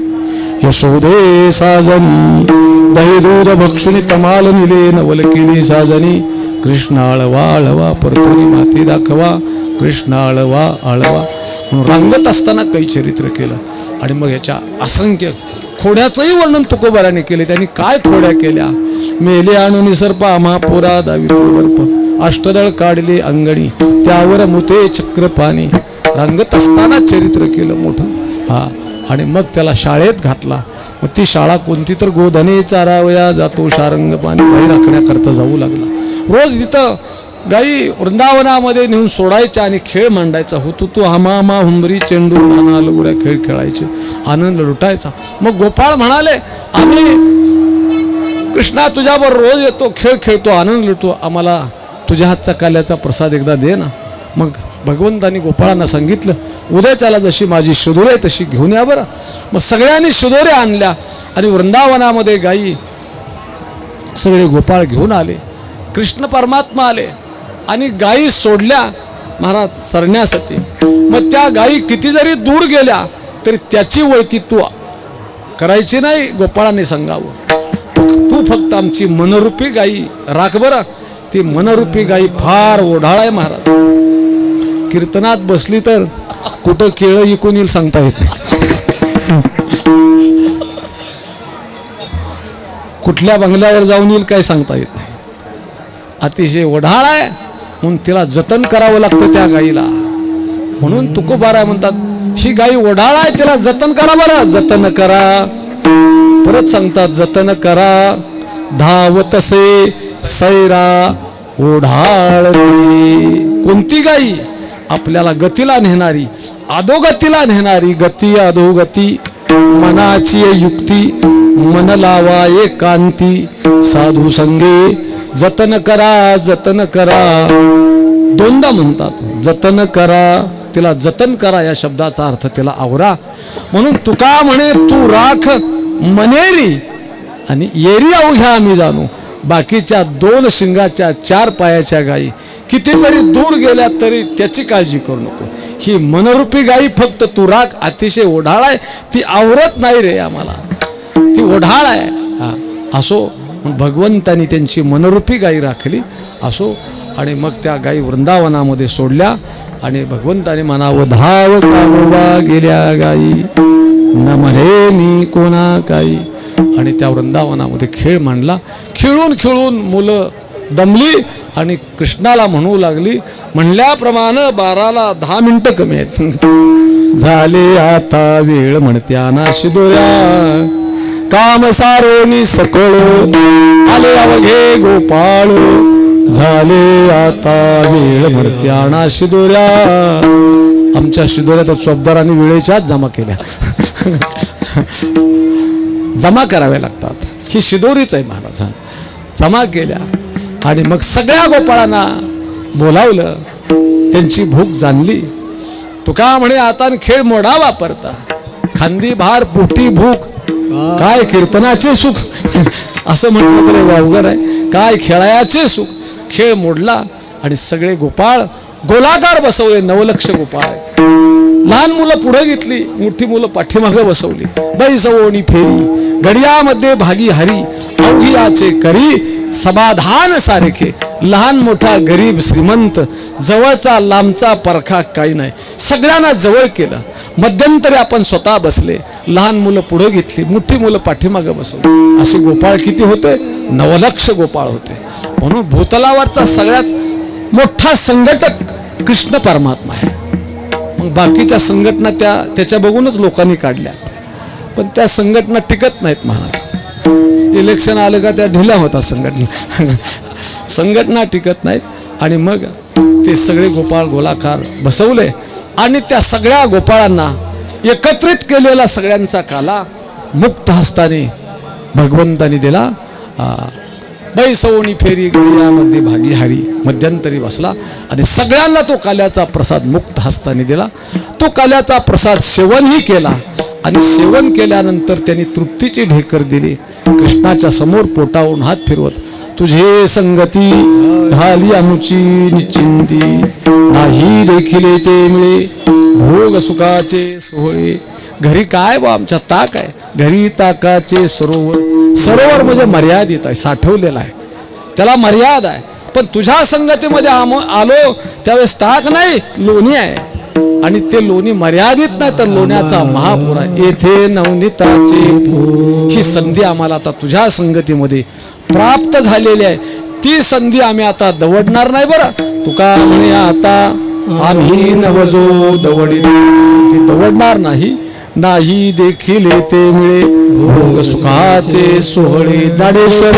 यशोदे साजनी दही दूध भक्षुनी तमाल निले नवल केली साजनी कृष्ण आळवा आळवा परतोनी माती दाखवा कृष्ण आळवा आळवा म्हणून रांगत असताना काही चरित्र केलं. आणि मग याच्या असंख्य खोड्याचंही वर्णन तुकोबाराने केले. त्यांनी काय खोड्या केल्या? मेले आणून निसर्पा महापुरा दावी पूर्वल्प अष्टदळ काढले अंगणी त्यावर मुते चक्र पाणी. रांगत असताना चरित्र केलं मोठं. हा आणि मग त्याला शाळेत घातला. मग ती शाळा कोणती तर गोधने चारावया जातो शारंग पाणी गाई राखण्याकरता जाऊ लागला. रोज तिथं गाई वृंदावनामध्ये नेऊन सोडायच्या आणि खेळ मांडायचा. होतो तो हमामा हुंबरी चेंडू नाना लुगड्या खेळ खेळायचे आनंद लुटायचा. मग गोपाळ म्हणाले आम्ही कृष्णा तुझ्यावर रोज येतो खेळ खेळतो आनंद लुटतो आम्हाला तुझ्या हातचा काल्याचा प्रसाद एकदा दे ना. मग भगवंतांनी गोपाळांना सांगितलं उद्याच्याला जशी माझी शिदोरे तशी घेऊन या बरं. मग सगळ्यांनी शिदोरे आणल्या आणि वृंदावनामध्ये गाई सगळे गोपाळ घेऊन आले. कृष्ण परमात्मा आले आणि गायी सोडल्या महाराज सरण्यासाठी. मग त्या गायी किती जरी दूर गेल्या तरी त्याची वळती तू करायची नाही. गोपाळांनी सांगावं तू फक्त आमची मनरूपी गायी राख बरं. ती मनरूपी गायी फार ओढाळ आहे महाराज. कीर्तनात बसली तर कुठं केळं इकून येईल सांगता येत नाही. कुठल्या बंगल्यावर जाऊन येईल काय सांगता येत नाही. अतिशय ओढाळ आहे म्हणून तिला जतन करावं लागतं त्या गाईला. म्हणून तुकोबारा म्हणतात ही गाई ओढाळ आहे तिला जतन करा बरं. जतन करा परत सांगतात जतन करा धावतसे सैरा ओढाळ. कोणती गाई? आपल्याला गतीला नेणारी अधोगतीला नेणारी. गती अधोगती मनाची युक्ती मन लावा एकांती साधू संगे जतन करा जतन करा. 2दा म्हणतात जतन करा. तिला जतन करा या शब्दाचा अर्थ तिला आवरा. म्हणून तुका म्हणे तू राख मनेरी आणि येरी अवघ्या आम्ही जाणू. बाकीच्या 2 शिंगाच्या 4 पायाच्या गायी किती जरी दूर गेल्या तरी त्याची काळजी करू नको. ही मनरूपी गायी फक्त तू राख. अतिशय ओढाळ आहे ती आवरत नाही रे आम्हाला. ती ओढाळ आहे. असो भगवंतानी त्यांची मनरूपी गायी राखली. असो आणि मग त्या गायी वृंदावनामध्ये सोडल्या आणि भगवंताने म्हणावं धाव कानोबा गेल्या गायी न म्हणे मी कोणा काही. आणि त्या वृंदावनामध्ये खेळ मांडला. खेळून खेळून मुलं दमली आणि कृष्णाला म्हणू लागली म्हणल्याप्रमाणे 12ला 10 मिनिटं कमी आहेत. झाले आता वेळ म्हणत्या ना शिदोऱ्या काम सारोनी सकळ आले अवघे गोपाळ. झाले आता वेळ म्हणत्या ना शिदोऱ्या. आमच्या शिदोऱ्या तर चोपदारांनी वेळेच्याच जमा केल्या. जमा कराव्या लागतात. ही शिदोरीच आहे महाराज. जमा केल्या आणि मग सगळ्या गोपाळांना बोलावलं. त्यांची भूक जाणली. तुका म्हणे आता खेळ मोडा वापरता खांदी भार पोटी भूक काय कीर्तनाचे सुख असं म्हटलं तरी वावगर आहे. काय खेळायाचे सुख. खेळ मोडला आणि सगळे गोपाळ गोलाकार बसवले. 9 लक्ष गोपाळ. लहान मुलं पुढे घेतली मोठी मुलं पाठीमागे बसवली. बैसवणी फेरी गडियामध्ये भागी हरी अवघियाचे करी समाधान सारखे. लहान मोठा गरीब श्रीमंत जवळचा लांबचा परखा काही नाही. सगळ्यांना जवळ केलं. मध्यंतरी आपण स्वतः बसले. लहान मुलं पुढे घेतली मोठी मुलं पाठीमागे बसवली. असे गोपाळ किती होते? 9 लक्ष गोपाळ होते. म्हणून भूतलावरचा सगळ्यात मोठा संघटक कृष्ण परमात्मा आहे. मग बाकीच्या संघटना त्याच्या बघूनच लोकांनी काढल्या. पण त्या संघटना टिकत नाहीत महाराज. इलेक्शन आलं का त्या ढिल्या होतात संघटना. संघटना टिकत नाहीत. आणि मग ते सगळे गोपाळ गोलाकार बसवले आणि त्या सगळ्या गोपाळांना एकत्रित केलेला सगळ्यांचा काला मुक्त हस्ताने भगवंतानी दिला. बैसवणी फेरी गडियामध्ये भागीहारी मध्यंतरी बसला आणि सगळ्यांना तो काल्याचा प्रसाद मुक्त हस्ताने दिला. तो काल्याचा प्रसाद सेवनही केला आणि सेवन केल्यानंतर त्यांनी तृप्तीची ढेकर दिली. कृष्णाच्या समोर पोटावरून हात फिरवत, तुझे संगती झाली अनुची निश्चिंती, नाही देखील ते मिळे भोग सुखाचे सोहळे. घरी काय बा आमच्या ताक आहे, घरी ताकाचे सरोवर. सरोवर म्हणजे मर्यादित आहे, साठवलेला आहे, त्याला मर्यादा आहे. पण तुझ्या संगतीमध्ये आलो त्यावेळेस ताक नाही, लोणी आहे. आणि ते लोणी मर्यादित नाही तर लोण्याचा महापूर आहे. येथे नवनीताचे पूर. ही संधी आम्हाला आता तुझ्या संगतीमध्ये प्राप्त झालेली आहे. ती संधी आम्ही आता दवडणार नाही. बरं तुका म्हणे आता आम्ही नवजो दवडीत, ती दवडणार नाही. नाही देखील ते मिळे भोग सुखाचे सोहळे. दाडेश्वर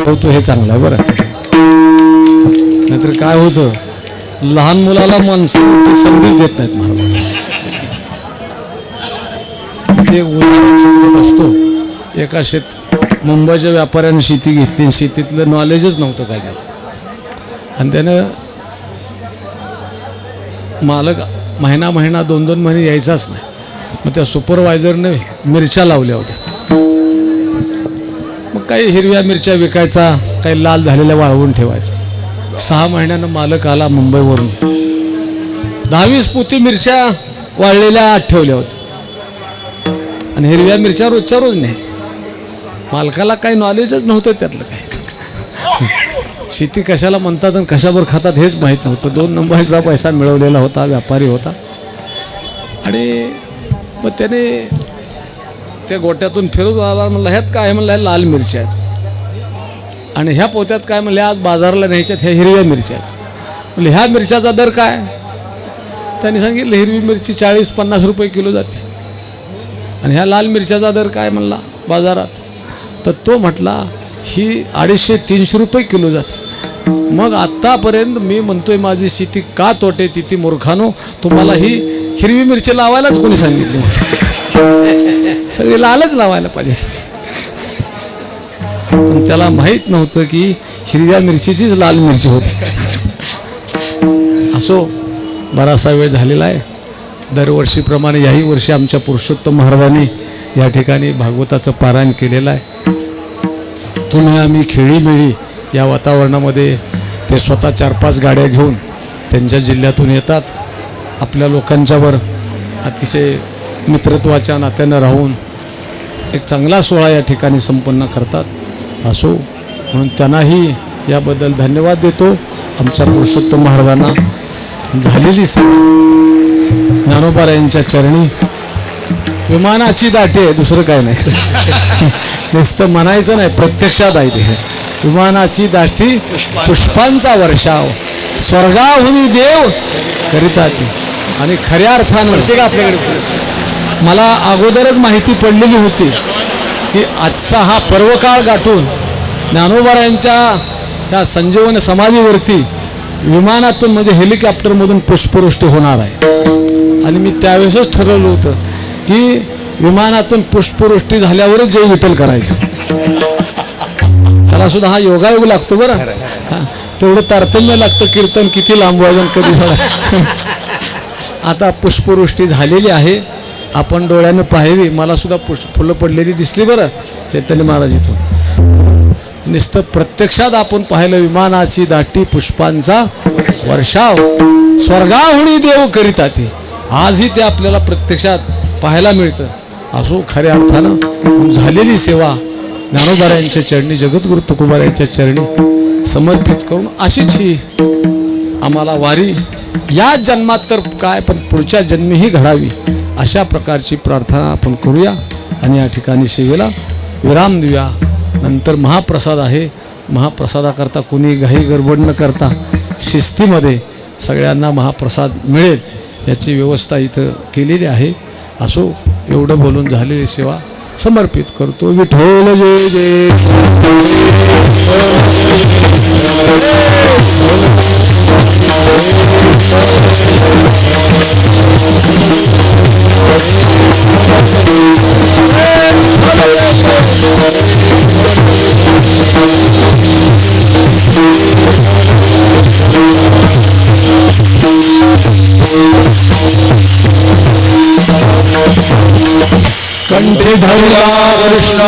होतो हे चांगलं आहे बरं. नाहीतर काय होतं, लहान मुलाला माणसं संधीच देत नाहीत महाराज. ते उदाहरण सांगत असतो. एका मुंबईच्या व्यापाऱ्याने शेती घेतली, शेतीतलं नॉलेजच नव्हतं काय त्याला, आणि त्यानं मालक महिना 2-2 महिने यायचाच नाही. मग त्या सुपरवायझरने मिरच्या लावल्या होत्या. मग काही हिरव्या मिरच्या विकायचा, काही लाल झालेल्या वाळवून ठेवायचा. 6 महिन्यानं मालक आला मुंबईवरून. 10-20 पोती मिरच्या वाळलेल्या आत ठेवल्या होत्या, आणि हिरव्या मिरच्या रोजच्या रोज न्यायच्या. मालकाला काही नॉलेजच नव्हतं त्यातलं काही. शेती कशाला म्हणतात आणि कशावर खातात हेच माहीत नव्हतं. 2 नंबरचा पैसा मिळवलेला होता, व्यापारी होता. आणि मग त्याने त्या गोट्यातून फिरून आला. म्हणलं ह्यात काय आहे? म्हणलं लाल मिरच्या आहेत. आणि ह्या पोत्यात काय? म्हणले आज बाजाराला न्यायच्यात ह्या हिरव्या मिरच्या आहेत. म्हणले ह्या मिरच्याचा दर काय? त्यांनी सांगितलं हिरवी मिरची 40-50 रुपये किलो जाते. आणि ह्या लाल मिरच्याचा दर काय म्हणला बाजारात? तर तो म्हटला ही 250-300 रुपये किलो जाते. मग आत्तापर्यंत मी म्हणतोय माझी शेती का तोटे तिथे मूर्खानो, तुम्हाला ही हिरवी मिरची लावायलाच कोणी सांगितली? सगळी लालच लावायला पाहिजे. पण त्याला माहीत नव्हतं की हिरव्या मिरचीचीच लाल मिरची होती. असो, बराचसा वेळ झालेला आहे. दरवर्षीप्रमाणे याही वर्षी आमच्या पुरुषोत्तम महाराजांनी या ठिकाणी भागवताचं पारायण केलेलं आहे. तुम्ही आम्ही खेळीमेळी या वातावरणामध्ये ते स्वतः 4-5 गाड्या घेऊन त्यांच्या जिल्ह्यातून येतात. आपल्या लोकांच्यावर अतिशय मित्रत्वाच्या नात्यानं राहून एक चांगला सोहळा या ठिकाणी संपन्न करतात. असो, म्हणून त्यांनाही याबद्दल धन्यवाद देतो. आमच्या पुरुषोत्तम महाराजांना झालेली सेवा ज्ञानोबा यांच्या चरणी विमानाची दाटी आहे, दुसरं काय नाही. नुसतं म्हणायचं नाही, प्रत्यक्षात आहे ते. विमानाची दाटी पुष्पांचा वर्षाव, स्वर्गाहुनी देव करिता ती. आणि खऱ्या अर्थानं आपल्याकडे मला अगोदरच माहिती पडलेली होती की आजचा हा पर्वकाळ गाठून ज्ञानोबारायांच्या ह्या संजीवन समाधीवरती विमानातून म्हणजे हेलिकॉप्टरमधून पुष्पवृष्टी होणार आहे. आणि मी त्यावेळेसच ठरवलं होतं की विमानातून पुष्पवृष्टी झाल्यावरच जय विठ्ठल करायचं. त्याला सुद्धा हा योगायोग लागतो बरं. हां, तेवढं तारतम्य लागतं. कीर्तन किती लांब वाजून कधी झालं. आता पुष्पवृष्टी झालेली आहे, आपण डोळ्यानं पाहिली. मला सुद्धा फुलं पडलेली दिसली बरं चैतन्य महाराज इथून. नुसतं प्रत्यक्षात आपण पाहिलं विमानाची दाटी पुष्पांचा वर्षाव, स्वर्गाहुनी देव करिता ते. आजही ते आपल्याला प्रत्यक्षात पाहायला मिळतं. असो खऱ्या अर्थानं झालेली सेवा ज्ञानोबारायांच्या चरणी, जगद्गुरु तुकोबारायांच्या चरणी समर्पित करून अशीच ही आम्हाला वारी या जन्मात तर काय पण पुढच्या जन्मीही घडावी, अशा प्रकारची प्रार्थना आपण करूया. आणि या ठिकाणी सेवेला विराम देऊया. नंतर महाप्रसाद आहे. महाप्रसादाकरता कोणी घाई गडबड न करता शिस्तीमध्ये सगळ्यांना महाप्रसाद मिळेल याची व्यवस्था इथं केलेली आहे. असो एवढं बोलून झालेली सेवा समर्पित करतो. विठ्ठल जय जय. कंठे धरला कृष्णा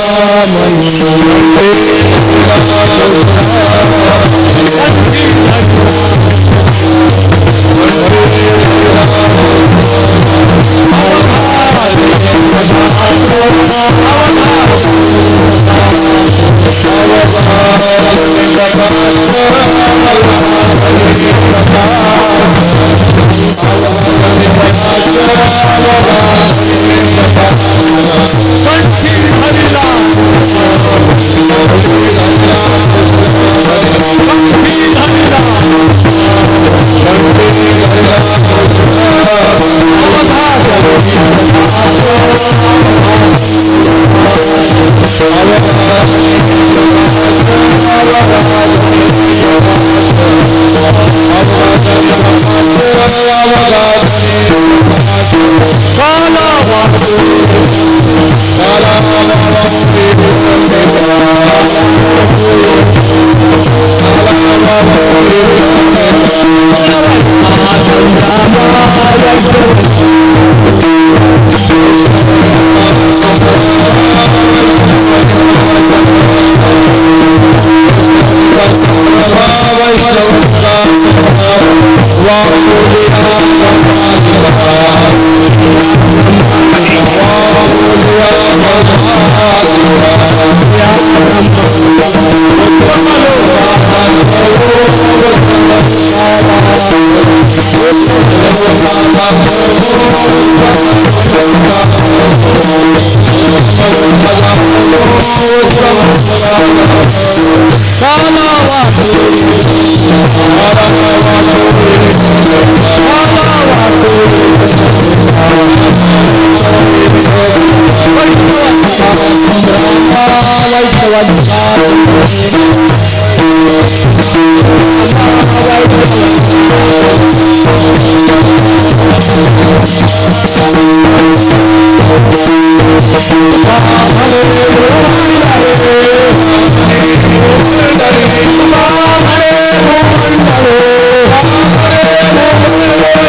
Hare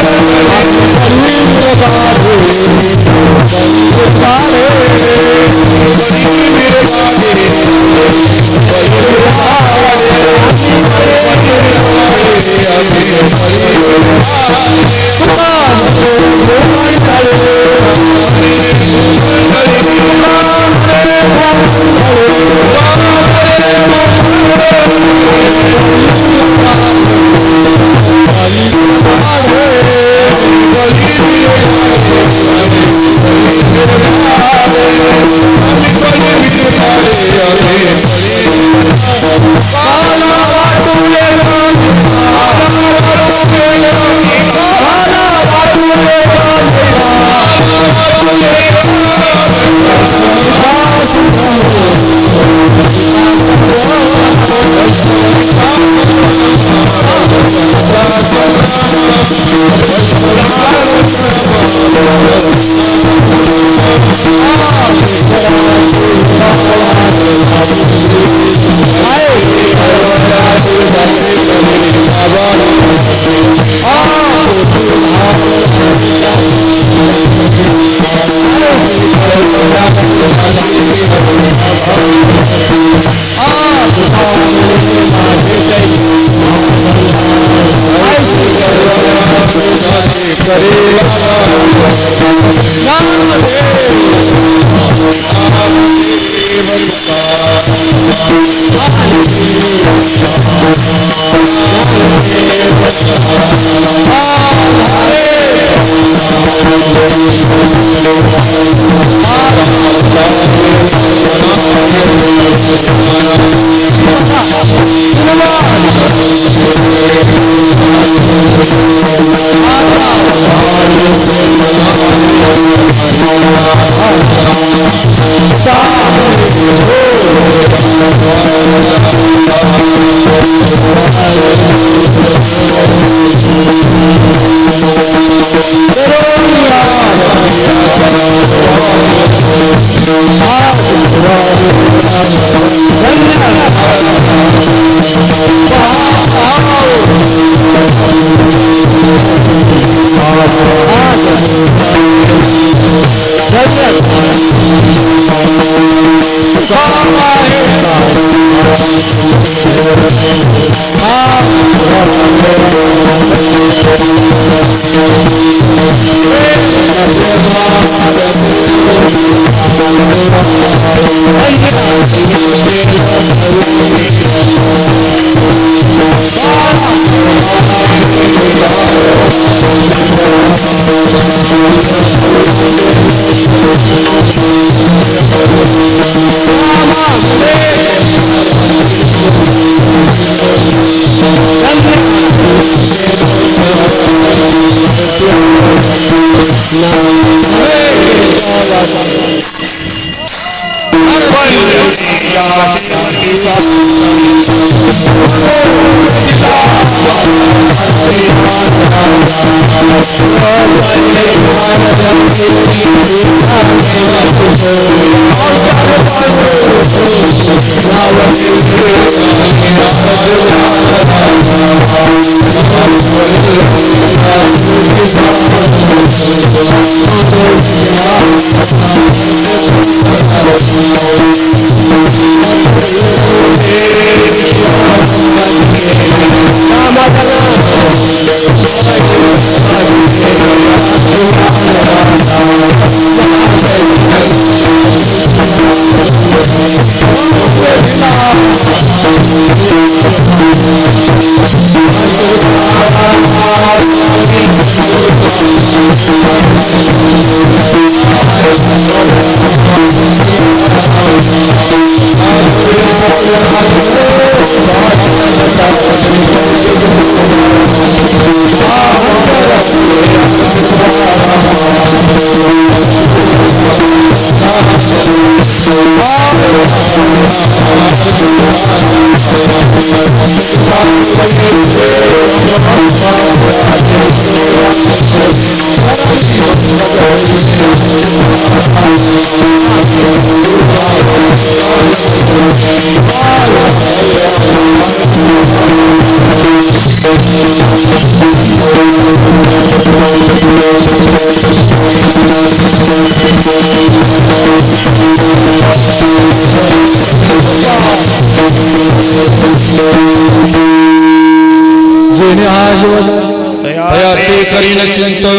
तयाचे करीन चिंतन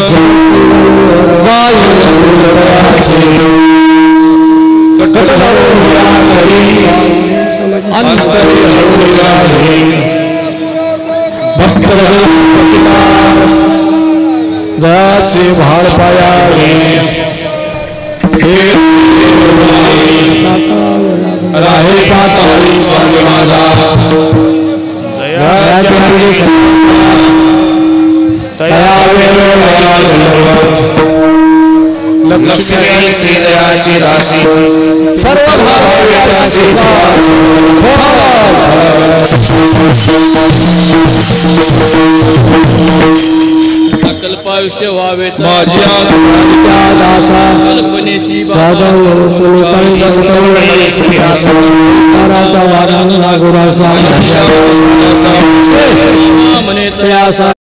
जयाचे भार पाया राहे पाताळी स्वामी माझा लक्ष्मी जयाची राशी सर्व कल्पायुष्य व्हावे माझी कल्पनेची वारा